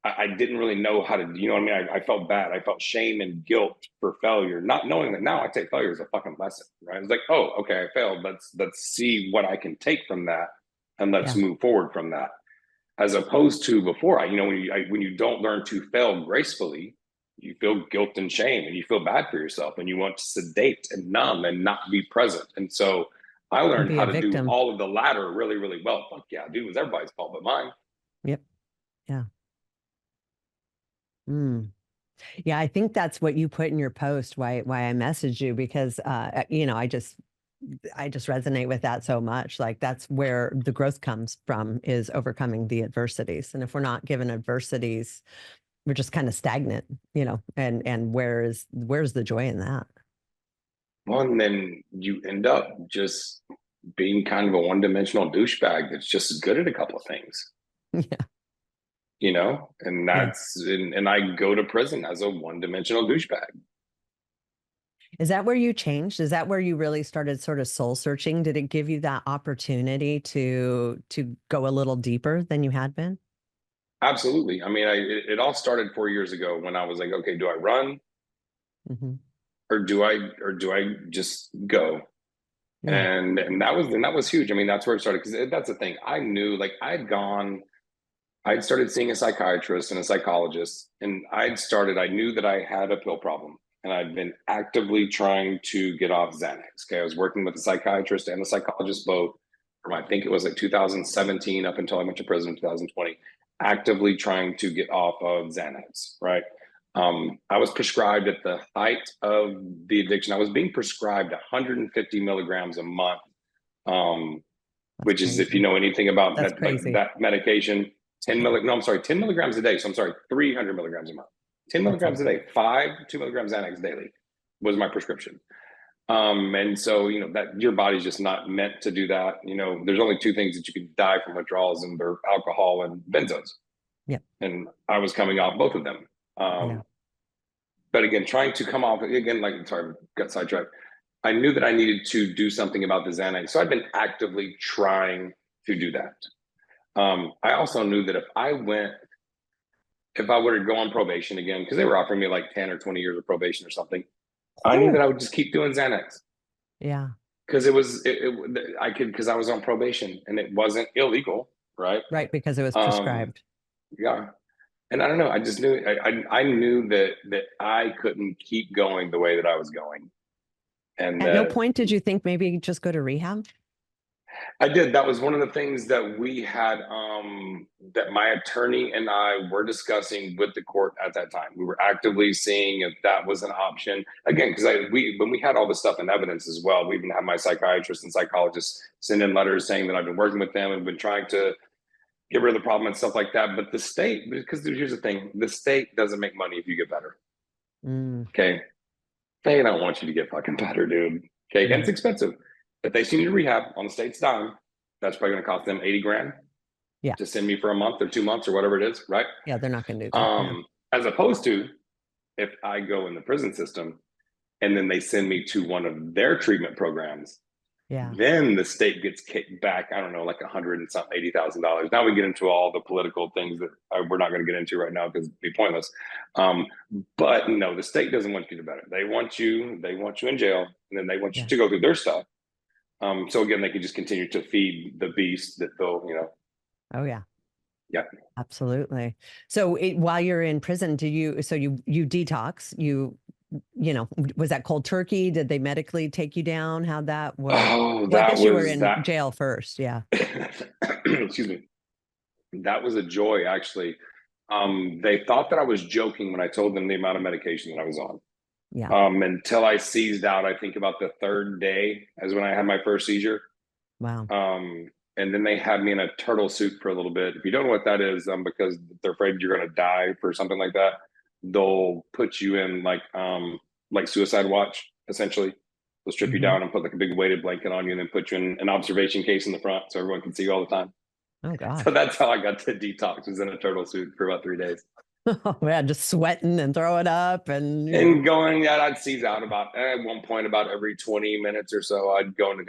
I didn't really know how to, you know what I mean? I felt bad. I felt shame and guilt for failure, not knowing that now I take failure as a fucking lesson, right? It's like, oh, okay, I failed. Let's see what I can take from that and let's Yeah. move forward from that. As opposed to before, when you don't learn to fail gracefully, you feel guilt and shame, and you feel bad for yourself, and you want to sedate and numb and not be present. And so I And learned be how a to do victim. all of the latter really, really well. Fuck yeah, dude, it was everybody's fault but mine. Yep. Yeah. Mm. Yeah, I think that's what you put in your post, why I messaged you, because I just resonate with that so much. Like that's where the growth comes from, is overcoming the adversities. And if we're not given adversities, we're just kind of stagnant, and where's the joy in that? Well, and then you end up just being kind of a one-dimensional douchebag that's just good at a couple of things, Yeah. and Yeah. and I go to prison as a one-dimensional douchebag. Is that where you changed? Is that where you really started sort of soul searching? Did it give you that opportunity to go a little deeper than you had been? Absolutely. I mean, it all started 4 years ago when I was like, okay, do I run Hmm. or do I just go? Yeah. And that was huge. I mean, that's where it started, because that's the thing. I knew, like, I'd started seeing a psychiatrist and a psychologist, and I knew that I had a pill problem, and I'd been actively trying to get off Xanax. Okay. I was working with a psychiatrist and a psychologist both from, I think it was like 2017 up until I went to prison in 2020, actively trying to get off of Xanax. Right. I was prescribed at the height of the addiction. I was being prescribed 150 milligrams a month, um, That's which is, if you crazy. know anything about That's like crazy. that medication, 10 Yeah. milligrams, no, I'm sorry, 10 milligrams a day. So I'm sorry, 300 milligrams a month, 10 That's a milligrams a day, 2 milligrams Xanax daily was my prescription. And so, that your body's just not meant to do that. There's only two things that you can die from withdrawals, and they're alcohol and benzos. yeah. And I was coming off both of them. Yeah. But again, trying to come off again, like, sorry, got sidetracked. I knew that I needed to do something about the Xanax. So I've been actively trying to do that. I also knew that if I were to go on probation again, because they were offering me like 10 or 20 years of probation or something, I knew that Oh, I would just keep doing Xanax, yeah. because I could, because I was on probation and it wasn't illegal, right? Right, because it was Um, prescribed. yeah, and I don't know. I just knew I knew that I couldn't keep going the way that I was going, and At no that point did you think maybe just go to rehab? I did. That was one of the things that we had, that my attorney and I were discussing with the court at that time. We were actively seeing if that was an option. Again, because when we had all this stuff in evidence as well, we even had my psychiatrist and psychologist send in letters saying that I've been working with them and been trying to get rid of the problem and stuff like that. But the state, because here's the thing, the state doesn't make money if you get better. Mm, Okay. They don't want you to get fucking better, dude. Okay. And it's no. expensive. If they send you to rehab on the state's dime, that's probably going to cost them 80 grand Yeah. to send me for a month or 2 months or whatever it is. Right. Yeah, they're not going to do that. Yeah. As opposed to if I go in the prison system and then they send me to one of their treatment programs, Yeah. then the state gets kicked back, I don't know, like 100 and something, $80,000. Now we get into all the political things that we're not going to get into right now because it'd be pointless. Um, but no, the state doesn't want you to do better. They want you in jail, and then they want you Yeah. to go through their stuff. So again, they can just continue to feed the beast that they'll. Oh, yeah. Yeah. Absolutely. So while you're in prison, you detox, was that cold turkey? Did they medically take you down? How'd that work? Oh, Well, I that guess you were was in that. jail first. Yeah. Excuse me. That was a joy, actually. They thought that I was joking when I told them the amount of medication that I was on. Yeah. Until I seized out, I think about the third day as when I had my first seizure. Wow. And then they had me in a turtle suit for a little bit. If you don't know what that is, because they're afraid you're going to die for something like that, they'll put you in like suicide watch, essentially. They'll strip you Hmm. down and put like a big weighted blanket on you, and then put you in an observation case in the front so everyone can see you all the time. Oh So gosh. that's how I got to detox, was in a turtle suit for about 3 days. Oh yeah, just sweating and throwing up and And going, yeah, I'd seize out about at one point about every 20 minutes or so. I'd go into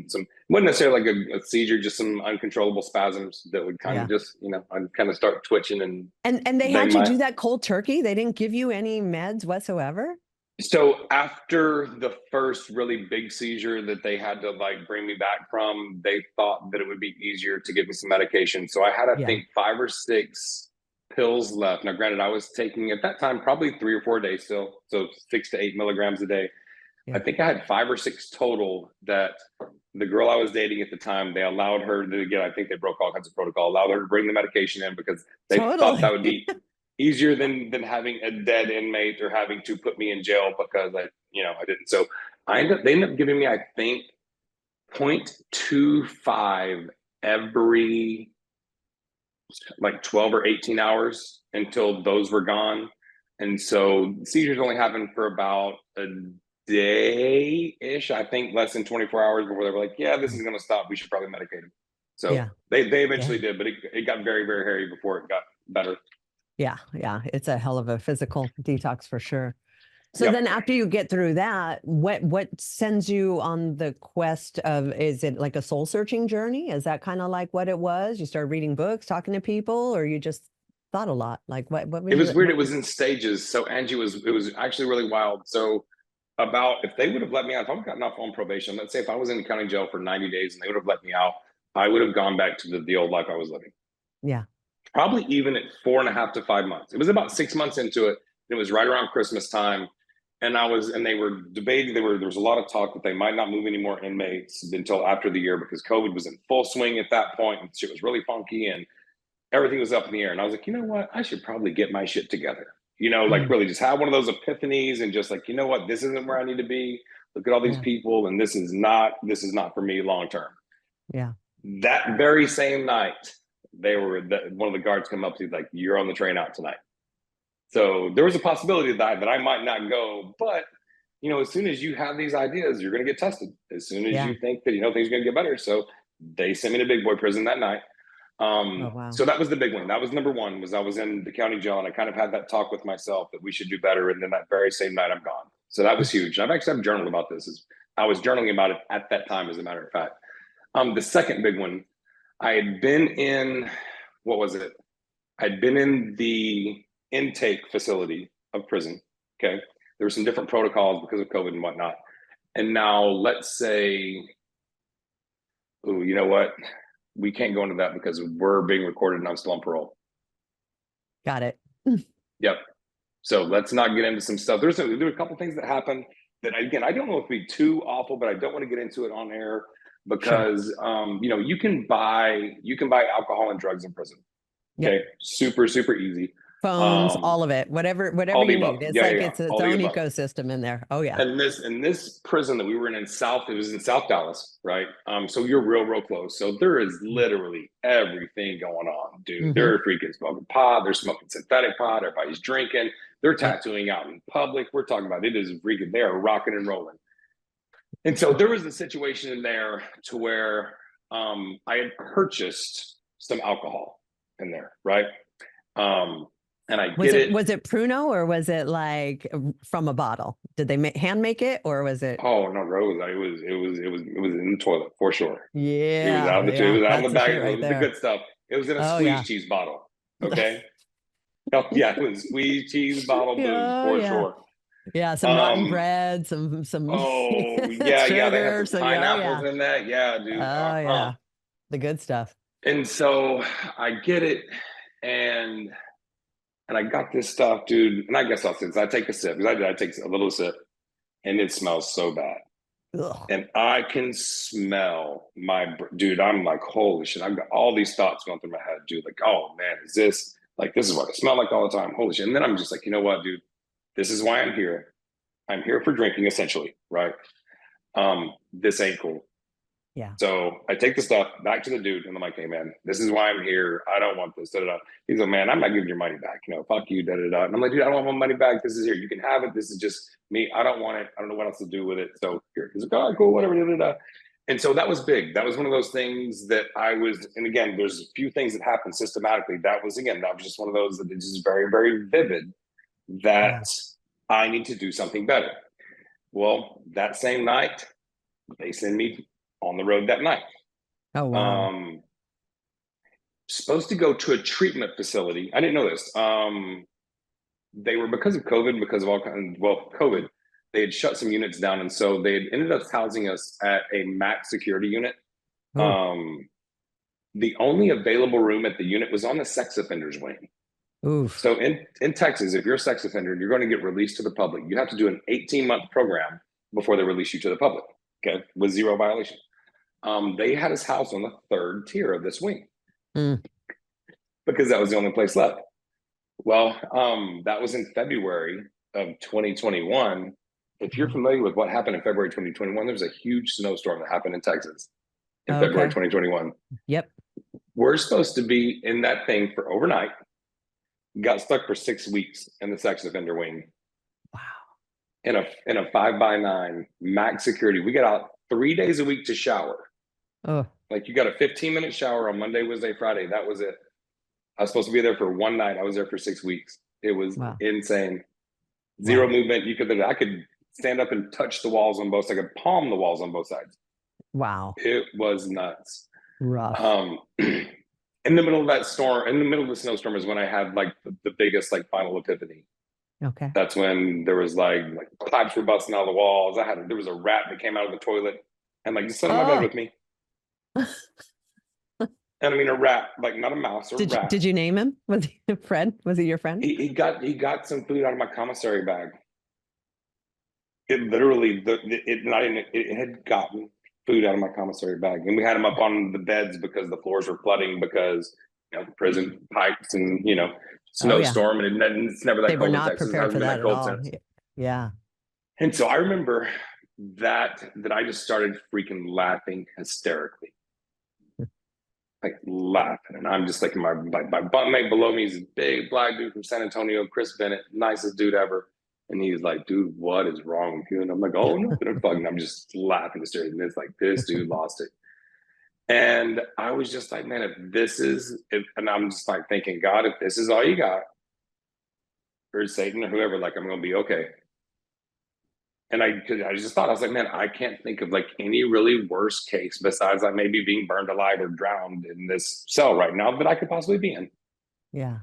some, wouldn't necessarily like a seizure, just some uncontrollable spasms that would kind of yeah. just, I'd kind of start twitching, and And they they had you might. do that cold turkey? They didn't give you any meds whatsoever? So after the first really big seizure that they had to like bring me back from, they thought that it would be easier to give me some medication. So I had, I Yeah. think, 5 or 6 pills left. Now, granted, I was taking at that time probably 3 or 4 days still, so 6 to 8 milligrams a day. I Yeah. think I had 5 or 6 total that the girl I was dating at the time, they allowed her to get, I think they broke all kinds of protocol, allowed her to bring the medication in because they thought that Totally. would be easier than having a dead inmate or having to put me in jail because I didn't. So they ended up giving me, I think, 0.25 every like 12 or 18 hours until those were gone. And so seizures only happened for about a day ish, I think less than 24 hours before they were like, yeah, this is going to stop. We should probably medicate him. So Yeah. they eventually Yeah. did, but it got very, very hairy before it got better. Yeah. Yeah. It's a hell of a physical detox for sure. So Yep. then after you get through that, what sends you on the quest of, is it like a soul searching journey? Is that kind of like what it was? You started reading books, talking to people, or you just thought a lot? Like what It was was it? weird. It was in stages. So Angie it was actually really wild. So about if they would have let me out, if I would have gotten off on probation, let's say if I was in the county jail for 90 days and they would have let me out, I would have gone back to the old life I was living. Yeah. Probably even at 4.5 to 5 months. It was about 6 months into it. It was right around Christmas time. And they were debating, there was a lot of talk that they might not move any more inmates until after the year because COVID was in full swing at that point and shit was really funky and everything was up in the air. And I was like, you know what? I should probably get my shit together. Like Mm, really just have one of those epiphanies and just like, you know what? This isn't where I need to be. Look at all these yeah. people, and this is not for me long term. Yeah. That very same night, one of the guards come up to me like, "You're on the train out tonight." So there was a possibility that I might not go, but as soon as you have these ideas, you're going to get tested. As soon as Yeah. you think that things are going to get better, so they sent me to big boy prison that night. Oh, wow. So that was the big one. That was number one. Was I was in the county jail, and I kind of had that talk with myself that we should do better. And then that very same night, I'm gone. So that was huge. And I've journaled about this. I was journaling about it at that time, as a matter of fact. The second big one, I had been in, what was it? I'd been in the intake facility of prison. Okay. There were some different protocols because of COVID and whatnot. And now let's say, oh, you know what? We can't go into that because we're being recorded and I'm still on parole. Got it. Yep. So let's not get into some stuff. There were a couple things that happened that again, I don't know if it'd be too awful, but I don't want to get into it on air Sure. because you can buy alcohol and drugs in prison. Yep. Okay. Super, super easy. Phones, Um, all of it, whatever all the you above. need. It's Yeah, yeah, like yeah. it's its All the own above. ecosystem in there. Oh yeah. And this prison that we were in South, it was in South Dallas, right? So you're real close. So there is literally everything going on, dude. Mm-hmm. They're freaking smoking pot, they're smoking synthetic pot, everybody's drinking, they're Yep. tattooing out in public. We're talking about it is freaking, they are rocking and rolling. And so there was a situation in there to where I had purchased some alcohol in there, right? Um, and I Was get it it. was it Pruno or was it like from a bottle? Did they hand make it or was it? Oh no, Rose! It was in the toilet for sure. It was Yeah, out of it yeah, was out of that's the the bag. shit It right was the there. good stuff. It was in a Oh squeeze yeah. cheese bottle. Okay. Oh yeah, it was squeeze cheese bottle booze Oh for yeah. sure. Yeah, some rotten Um. bread, some Oh yeah, yeah. They had sugar. some So yeah, oh pineapples yeah. in that. Yeah, dude. Oh yeah. The good stuff. And so I get it, and I got this stuff, dude. And I guess I'll say this. I take a sip because I take a little sip, and it smells so bad. Ugh. And I can smell dude. I'm like, holy shit! I've got all these thoughts going through my head, dude. Like, oh man, this is what I smell like all the time? Holy shit! And then I'm just like, you know what, dude? This is why I'm here. I'm here for drinking, essentially, right? This ain't cool. Yeah. So I take the stuff back to the dude, and I'm like, hey man, this is why I'm here. I don't want this. Da, da, da. He's like, man, I'm not giving your money back. Fuck you. Da, da, da. And I'm like, dude, I don't want my money back. This is here. You can have it. This is just me. I don't want it. I don't know what else to do with it. So here. He's like, all right, cool, whatever. Da, da, da. And so that was big. That was one of those things that I was, and again, there's a few things that happen systematically. That was just one of those that is just very, very vivid Yeah. that I need to do something better. Well, that same night, they send me on the road that night. Oh wow. Um, Supposed to go to a treatment facility. I didn't know this. They were because of COVID, because of all kinds. Well, COVID. they had shut some units down, and so they had ended up housing us at a max security unit. Oh, Um, the only available room at the unit was on the sex offenders wing. oof. So in Texas, if you're a sex offender and you're going to get released to the public, you have to do an 18-month program before they release you to the public. Okay, with zero violation. They had us housed on the third tier of this wing Mm, because that was the only place left. Well, that was in February of 2021. If you're mm. familiar with what happened in February 2021, there was a huge snowstorm that happened in Texas in February Okay. 2021. Yep. We're supposed to be in that thing for overnight, got stuck for 6 weeks in the sex offender wing Wow. in a 5x9 max security. We got out 3 days a week to shower. Oh, Like you got a 15-minute shower on Monday, Wednesday, Friday. That was it. I was supposed to be there for one night. I was there for 6 weeks. It was wow. insane. Zero Wow. movement. I could stand up and touch the walls on both sides. I could palm the walls on both sides. Wow. It was nuts. Rough. Um, in the middle of that storm, in the middle of the snowstorm, is when I had like the biggest like final epiphany. Okay. That's when there was like pipes were busting out of the walls. There was a rat that came out of the toilet and like just sat on my bed Oh, with me. And I mean a rat, like not a mouse, a rat. did you name him? Was he a friend? Was he your friend? He got some food out of my commissary bag. It literally it had gotten food out of my commissary bag, and we had him up on the beds because the floors were flooding because prison pipes and Oh yeah. snowstorm, and it's never They that were cold in not Texas. It prepared hasn't for been that that at cold all. since. Yeah. And so I remember that I just started freaking laughing hysterically, like laughing, and I'm just like my bunkmate below me is a big black dude from San Antonio, Chris Bennett, nicest dude ever. And he's like, dude, what is wrong with you? And I'm like, oh, no, I'm just laughing hysterically. And it's like, this dude lost it. And I was just like, man, and I'm just like thinking, God, if this is all you got, or Satan or whoever, like, I'm going to be okay. And I just thought, I was like, man, I can't think of like any really worst case besides like maybe being burned alive or drowned in this cell right now that I could possibly be in. Yeah.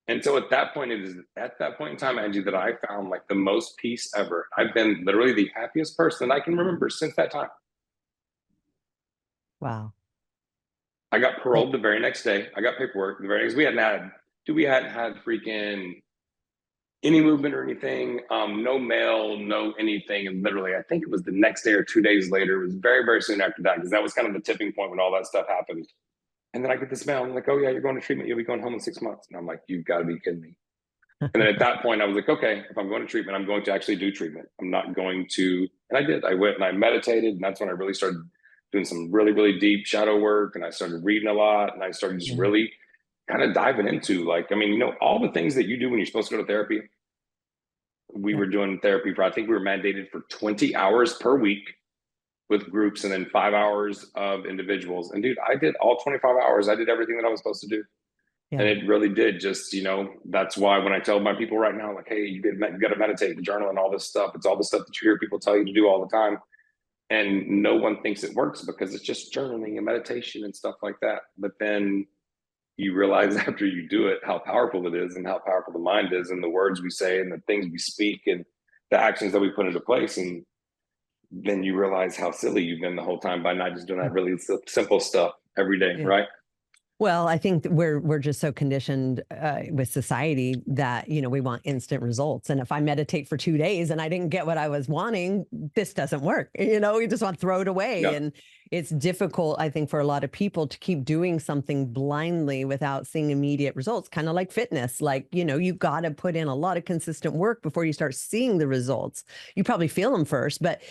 And so at that point, it is at that point in time, Angie, that I found like the most peace ever. I've been literally the happiest person I can remember since that time. Wow. I got Well, paroled the very next day. I got paperwork the very next. We hadn't had freaking any movement or anything. No mail, no anything. And literally, I think it was the next day or 2 days later. It was very, very soon after that because that was kind of the tipping point when all that stuff happened. And then I get this mail. I'm like, oh yeah, you're going to treatment. You'll be going home in 6 months. And I'm like, you've got to be kidding me. And then at that point, I was like, okay, if I'm going to treatment, I'm going to actually do treatment. I'm not going to. And I did. I went and I meditated. And that's when I really started doing some really, really deep shadow work. And I started reading a lot. And I started just yeah. really kind of diving into like, I mean, all the things that you do when you're supposed to go to therapy. We Yep. were doing therapy I think we were mandated for 20 hours per week with groups and then 5 hours of individuals. And dude, I did all 25 hours. I did everything that I was supposed to do. And Yeah. it really did just, that's why when I tell my people right now, like, hey, you got to meditate and journal and all this stuff. It's all the stuff that you hear people tell you to do all the time. And no one thinks it works because it's just journaling and meditation and stuff like that. But then you realize after you do it, how powerful it is and how powerful the mind is and the words we say and the things we speak and the actions that we put into place. And then you realize how silly you've been the whole time by not just doing that really simple stuff every day, Yeah. right? Well, I think we're just so conditioned with society that we want instant results. And if I meditate for 2 days and I didn't get what I was wanting, this doesn't work. You just want to throw it away. Yeah. And it's difficult, I think, for a lot of people to keep doing something blindly without seeing immediate results. Kind of like fitness, like you got to put in a lot of consistent work before you start seeing the results. You probably feel them first, but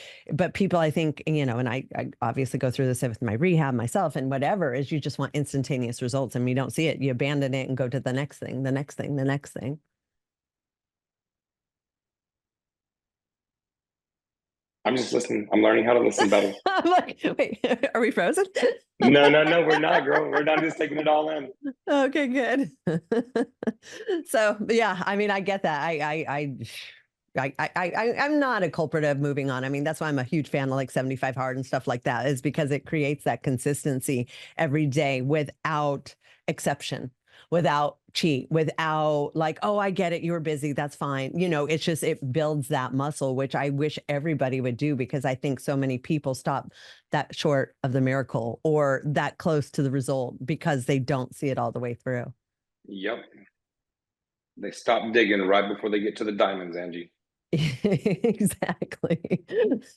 people, I think, and I obviously go through this with my rehab myself and whatever, is you just want instantaneous results and you don't see it. You abandon it and go to the next thing, the next thing, the next thing. I'm just listening. I'm learning how to listen better. I'm like, wait, are we frozen? No, we're not, girl. We're not just taking it all in. Okay, good. So yeah, I mean, I get that. I'm not a culprit of moving on. I mean, that's why I'm a huge fan of like 75 hard and stuff like that, is because it creates that consistency every day without exception. without cheat, without like, oh, I get it, you were busy, that's fine. It's just it builds that muscle, which I wish everybody would do, because I think so many people stop that short of the miracle or that close to the result because they don't see it all the way through. Yep. They stop digging right before they get to the diamonds, Angie. Exactly.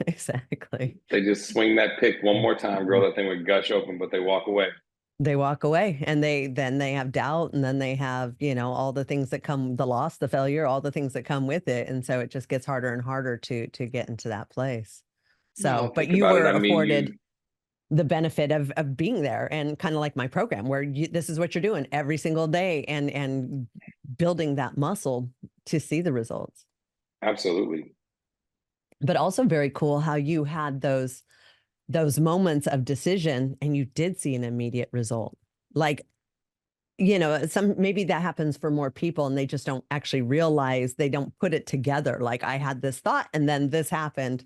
Exactly. They just swing that pick one more time, girl. That thing would gush open, but they walk away. They walk away, and they have doubt, and then they have, all the things that come, the loss, the failure, all the things that come with it. And so it just gets harder and harder to get into that place. So, Well, but think you about it. were I mean, afforded you the benefit of being there, and kind of like my program where this is what you're doing every single day, and building that muscle to see the results. absolutely. But also very cool how you had those moments of decision and you did see an immediate result. Like, some, maybe that happens for more people and they just don't actually realize, they don't put it together. Like, I had this thought and then this happened.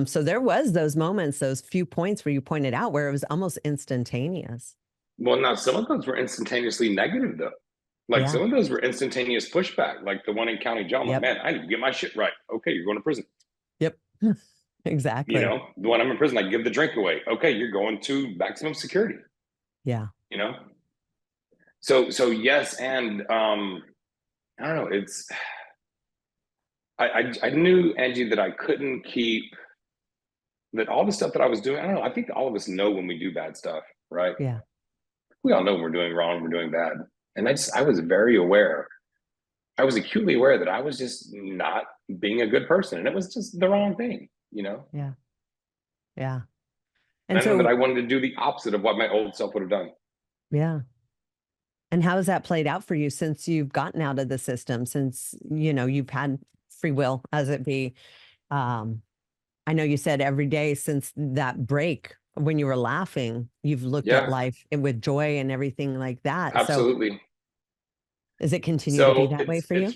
So there was those moments, those few points where you pointed out where it was almost instantaneous. Well, now some of those were instantaneously negative, though. Like Yeah. some of those were instantaneous pushback, like the one in County Jail. I'm like, Yep. man, I need to get my shit right. Okay, you're going to prison. Yep. Exactly. The one I'm in prison, I give the drink away. Okay, you're going to maximum security. Yeah. You know, so yes, and I don't know. I knew, Angie, that I couldn't keep that all the stuff that I was doing. I don't know. I think all of us know when we do bad stuff, right? Yeah. We all know when we're doing wrong, we're doing bad, and I was very aware. I was acutely aware that I was just not being a good person, and it was just the wrong thing. Yeah. Yeah. And And I know that so, I wanted to do the opposite of what my old self would have done. yeah. And how has that played out for you since you've gotten out of the system, since, you've had free will as it be? Um, I know you said every day since that break when you were laughing, you've looked at Yeah, life with joy and everything like that. So absolutely. does it continue to be So that way for you?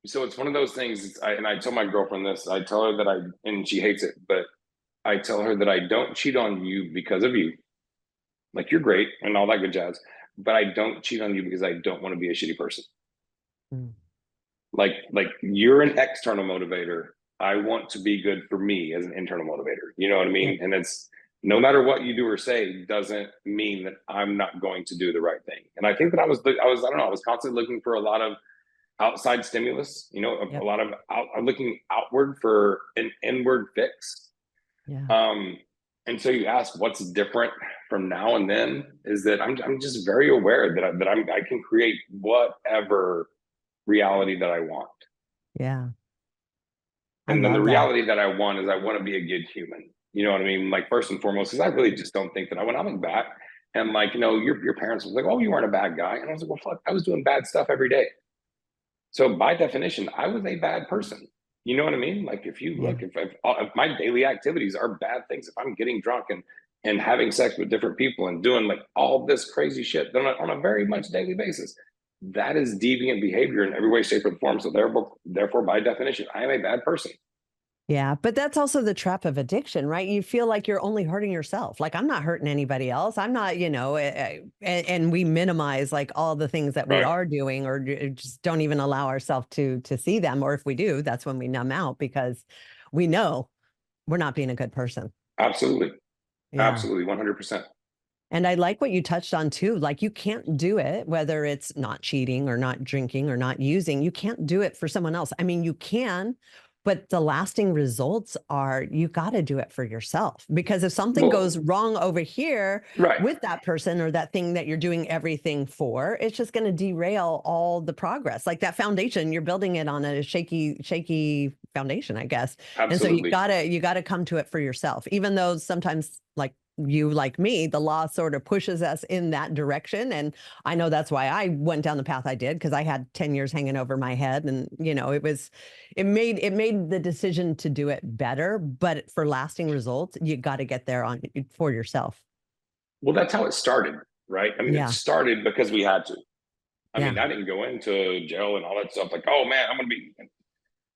it's one of those things. And I tell my girlfriend this. I tell her that and she hates it, but I tell her that I don't cheat on you because of you. Like, you're great and all that good jazz, but I don't cheat on you because I don't want to be a shitty person. Mm. Like you're an external motivator. I want to be good for me as an internal motivator. You know what I Yep. mean? And it's no matter what you do or say doesn't mean that I'm not going to do the right thing. And I think that I don't know, I was constantly looking for a lot of outside stimulus, a Yep. lot of looking outward for an inward fix. Yeah. Um, and so you ask what's different from now and then is that I'm just very aware I can create whatever reality that I want. Yeah. I And then the love that. reality that I want is I want to be a good human. You know what I mean? Like, first and foremost, because I really just don't think that when I look back and like, your parents was like, oh, you weren't a bad guy. And I was like, well, fuck, I was doing bad stuff every day. So by definition, I was a bad person. You know what I mean? Like, if you Yeah. look, if my daily activities are bad things, if I'm getting drunk and having sex with different people and doing like all this crazy shit on a very much daily basis, that is deviant behavior in every way, shape, or form. So therefore, by definition, I am a bad person. Yeah, but that's also the trap of addiction, right? You feel like you're only hurting yourself. Like, I'm not hurting anybody else. I'm not, and we minimize like all the things that we Right. are doing, or just don't even allow ourselves to see them. Or if we do, that's when we numb out because we know we're not being a good person. Absolutely. Yeah. Absolutely. 100%. And I like what you touched on too. Like, you can't do it, whether it's not cheating or not drinking or not using, you can't do it for someone else. I mean, you can, but the lasting results are you got to do it for yourself. Because if something goes Well, wrong over here right. with that person or that thing that you're doing everything for, it's just going to derail all the progress. Like that foundation, you're building it on a shaky foundation, I guess. And so Absolutely. you gotta come to it for yourself, even though sometimes like you, like me, the law sort of pushes us in that direction. And I know that's why I went down the path I did, because I had 10 years hanging over my head. And, it made the decision to do it better. But for lasting results, you got to get there on for yourself. Well, that's how it started, right? I mean, it Yeah. started because we had to. I mean, Yeah. I didn't go into jail and all that stuff like, oh man, I'm gonna be.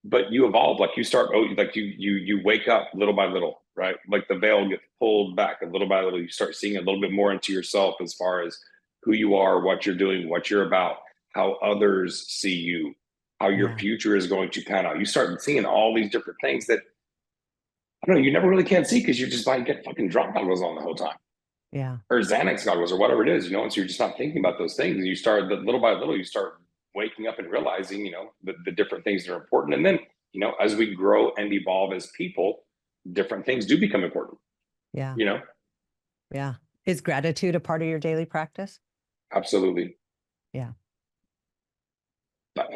But you evolve, like you start, like you wake up little by little, right? Like the veil gets pulled back a little by little. You start seeing a little bit more into yourself as far as who you are, what you're doing, what you're about, how others see you, how your Yeah. future is going to pan out. You start seeing all these different things that I don't know, you never really can see because you're just like get fucking drop goggles on the whole time. Yeah. Or Xanax goggles or whatever it is, and so you're just not thinking about those things. And you start little by little, you start waking up and realizing, the different things that are important. And then, as we grow and evolve as people, different things do become important, Yeah. you know? Yeah. Is gratitude a part of your daily practice? Absolutely. Yeah. But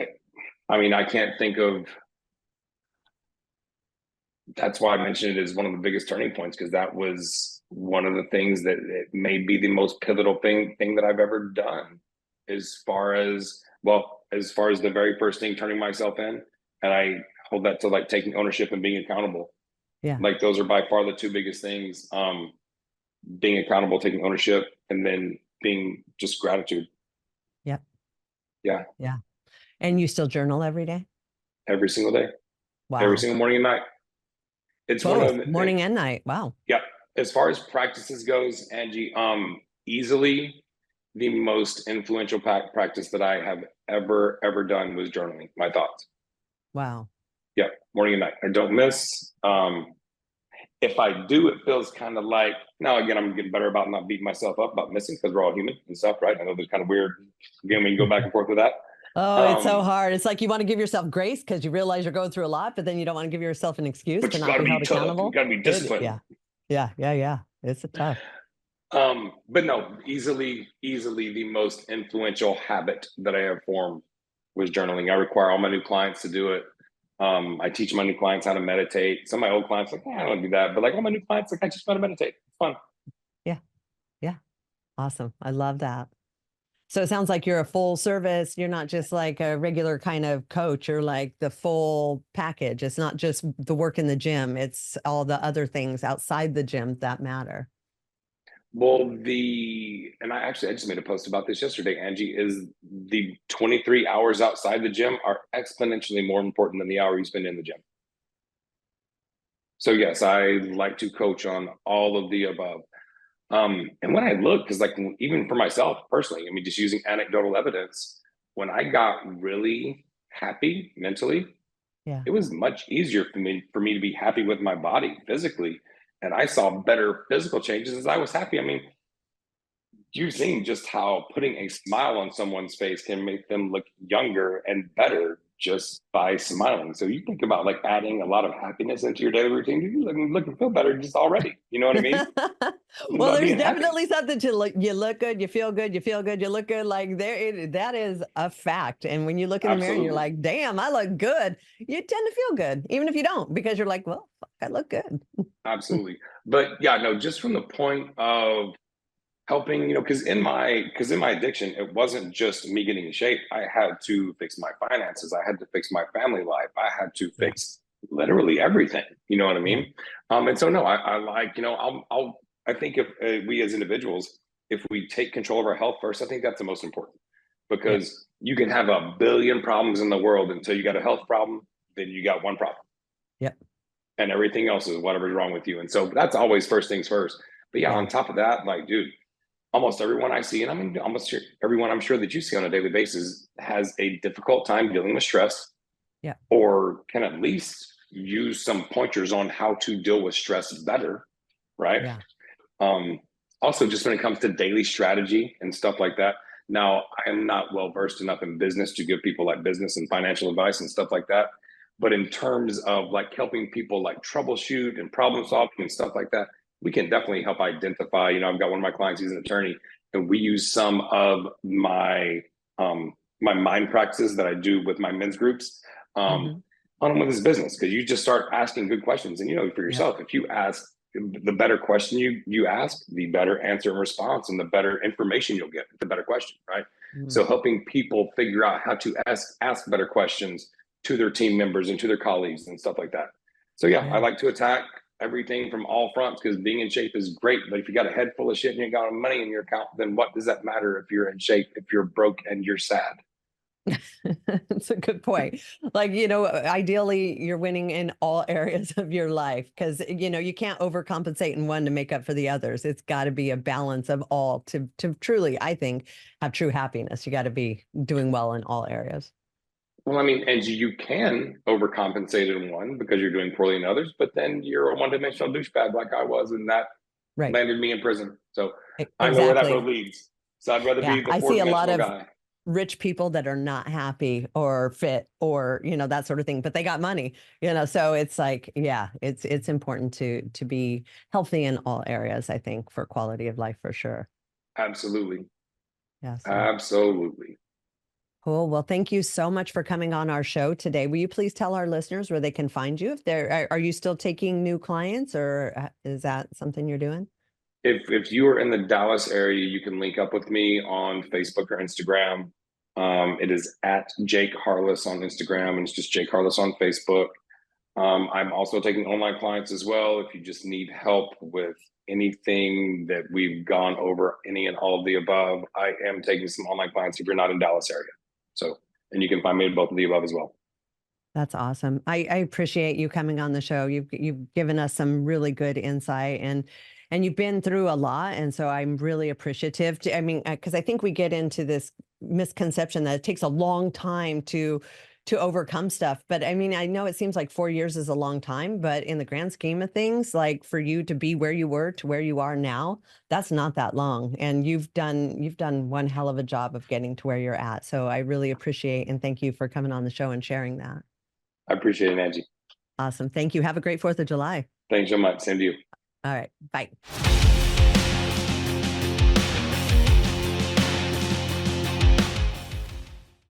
I mean, I can't think of, that's why I mentioned it as one of the biggest turning points, because that was one of the things that it may be the most pivotal thing that I've ever done, as far as the very first thing, turning myself in. And I hold that to like taking ownership and being accountable. Yeah. Like those are by far the two biggest things. Being accountable, taking ownership, and then being just gratitude. Yep. Yeah. Yeah. And you still journal every day? Every single day, every Wow. single morning and night. It's one Both of the, morning and night. Wow. yeah. As far as practices goes, Angie, easily the most influential practice that I have ever done was journaling my thoughts. Wow. Yeah, morning and night. I don't miss. If I do, it feels kind of like, now again, I'm getting better about not beating myself up about missing, because we're all human and stuff, right? I know there's kind of weird again when you go back and forth with that. Oh, it's so Um, hard. It's like you want to give yourself grace because you realize you're going through a lot, but then you don't want to give yourself an excuse but to you not got to be be held tough. You accountable. got to be disciplined. Yeah. Yeah. Yeah. Yeah. It's a tough. But no, easily the most influential habit that I have formed was journaling. I require all my new clients to do it. I teach my new clients how to meditate. Some of my old clients like, I don't do that, but like all my new clients, like I just want to meditate. It's fun. Yeah. Yeah. Awesome. I love that. So it sounds like you're a full service. You're not just like a regular kind of coach. You're like the full package. It's not just the work in the gym. It's all the other things outside the gym that matter. Well, and I just made a post about this yesterday, Angie, is the 23 hours outside the gym are exponentially more important than the hour you spend in the gym. So yes, I like to coach on all of the above. And when I look, because like even for myself personally, I mean, just using anecdotal evidence, when I got really happy mentally, Yeah. it was much easier for me to be happy with my body physically. And I saw better physical changes as I was happy. I mean, you've seen just how putting a smile on someone's face can make them look younger and better just by smiling. So you think about like adding a lot of happiness into your daily routine, you look and feel better just already. You know what I mean? It's Well, about there's being happy. definitely something to look. You look good, you feel good, you feel good, you look good. Like that is a fact. And when you look in the mirror and you're Absolutely. like, "Damn, I look good," you tend to feel good, even if you don't, because you're like, "Well, fuck, I look good." Absolutely. But yeah, no, just from the point of helping, because in my addiction, it wasn't just me getting in shape. I had to fix my finances. I had to fix my family life. I had to Yeah, fix literally everything. You know what I yeah, mean? And so no, I like, I think if we as individuals, if we take control of our health first, I think that's the most important, yeah, because you can have a billion problems in the world until you got a health problem, then you got one problem, yeah, and everything else is whatever's wrong with you. And so that's always first things first. But yeah, yeah, on top of that, like, dude, almost everyone I see, and I mean, almost sure everyone I'm sure that you see on a daily basis has a difficult time dealing with stress, yeah, or can at least use some pointers on how to deal with stress better, right? yeah, Um, Also, just when it comes to daily strategy and stuff like that. Now, I am not well versed enough in business to give people like business and financial advice and stuff like that. But in terms of like helping people like troubleshoot and problem solving and stuff like that, we can definitely help identify. I've got one of my clients, he's an attorney, and we use some of my mind practices that I do with my men's groups hmm, on him with his business, because you just start asking good questions. And for yeah, yourself, if you ask the better question you ask, the better answer and response, and the better information you'll get, the better question, right? mm, So helping people figure out how to ask better questions to their team members and to their colleagues and stuff like that. So yeah, I yeah. like to attack everything from all fronts, because being in shape is great. But if you got a head full of shit and you got money in your account, then what does that matter if you're in shape, if you're broke and you're sad? That's a good point. Like, ideally you're winning in all areas of your life because, you can't overcompensate in one to make up for the others. It's got to be a balance of all to truly, I think, have true happiness. You got to be doing well in all areas. Well, I mean, Angie, you can overcompensate in one because you're doing poorly in others, but then you're a one-dimensional douchebag like I was, and that Right. landed me in prison. So I know where that road Exactly. leads. So I'd rather Yeah. be the I see a lot four-dimensional of guy. rich people that are not happy or fit or that sort of thing, but they got money, so it's like, yeah, it's important to be healthy in all areas, I think, for quality of life, for sure. Absolutely. Yeah, so Absolutely. cool. Well, thank you so much for coming on our show today. Will you please tell our listeners where they can find you? If are you still taking new clients, or is that something you're doing? If you are in the Dallas area, you can link up with me on Facebook or Instagram. It is at Jake Harless on Instagram, and it's just Jake Harless on Facebook. I'm also taking online clients as well. If you just need help with anything that we've gone over, any and all of the above, I am taking some online clients if you're not in Dallas area. So, and you can find me at both of the above as well. That's awesome. I appreciate you coming on the show. You've given us some really good insight, and you've been through a lot, and so I'm really appreciative. I mean, because I think we get into this misconception that it takes a long time to overcome stuff. But I mean, I know it seems like 4 years is a long time, but in the grand scheme of things, like for you to be where you were to where you are now, that's not that long. And you've done one hell of a job of getting to where you're at. So I really appreciate and thank you for coming on the show and sharing that. I appreciate it, Angie. Awesome. Thank you. Have a great 4th of July. Thanks so much. Same to you. All right. Bye.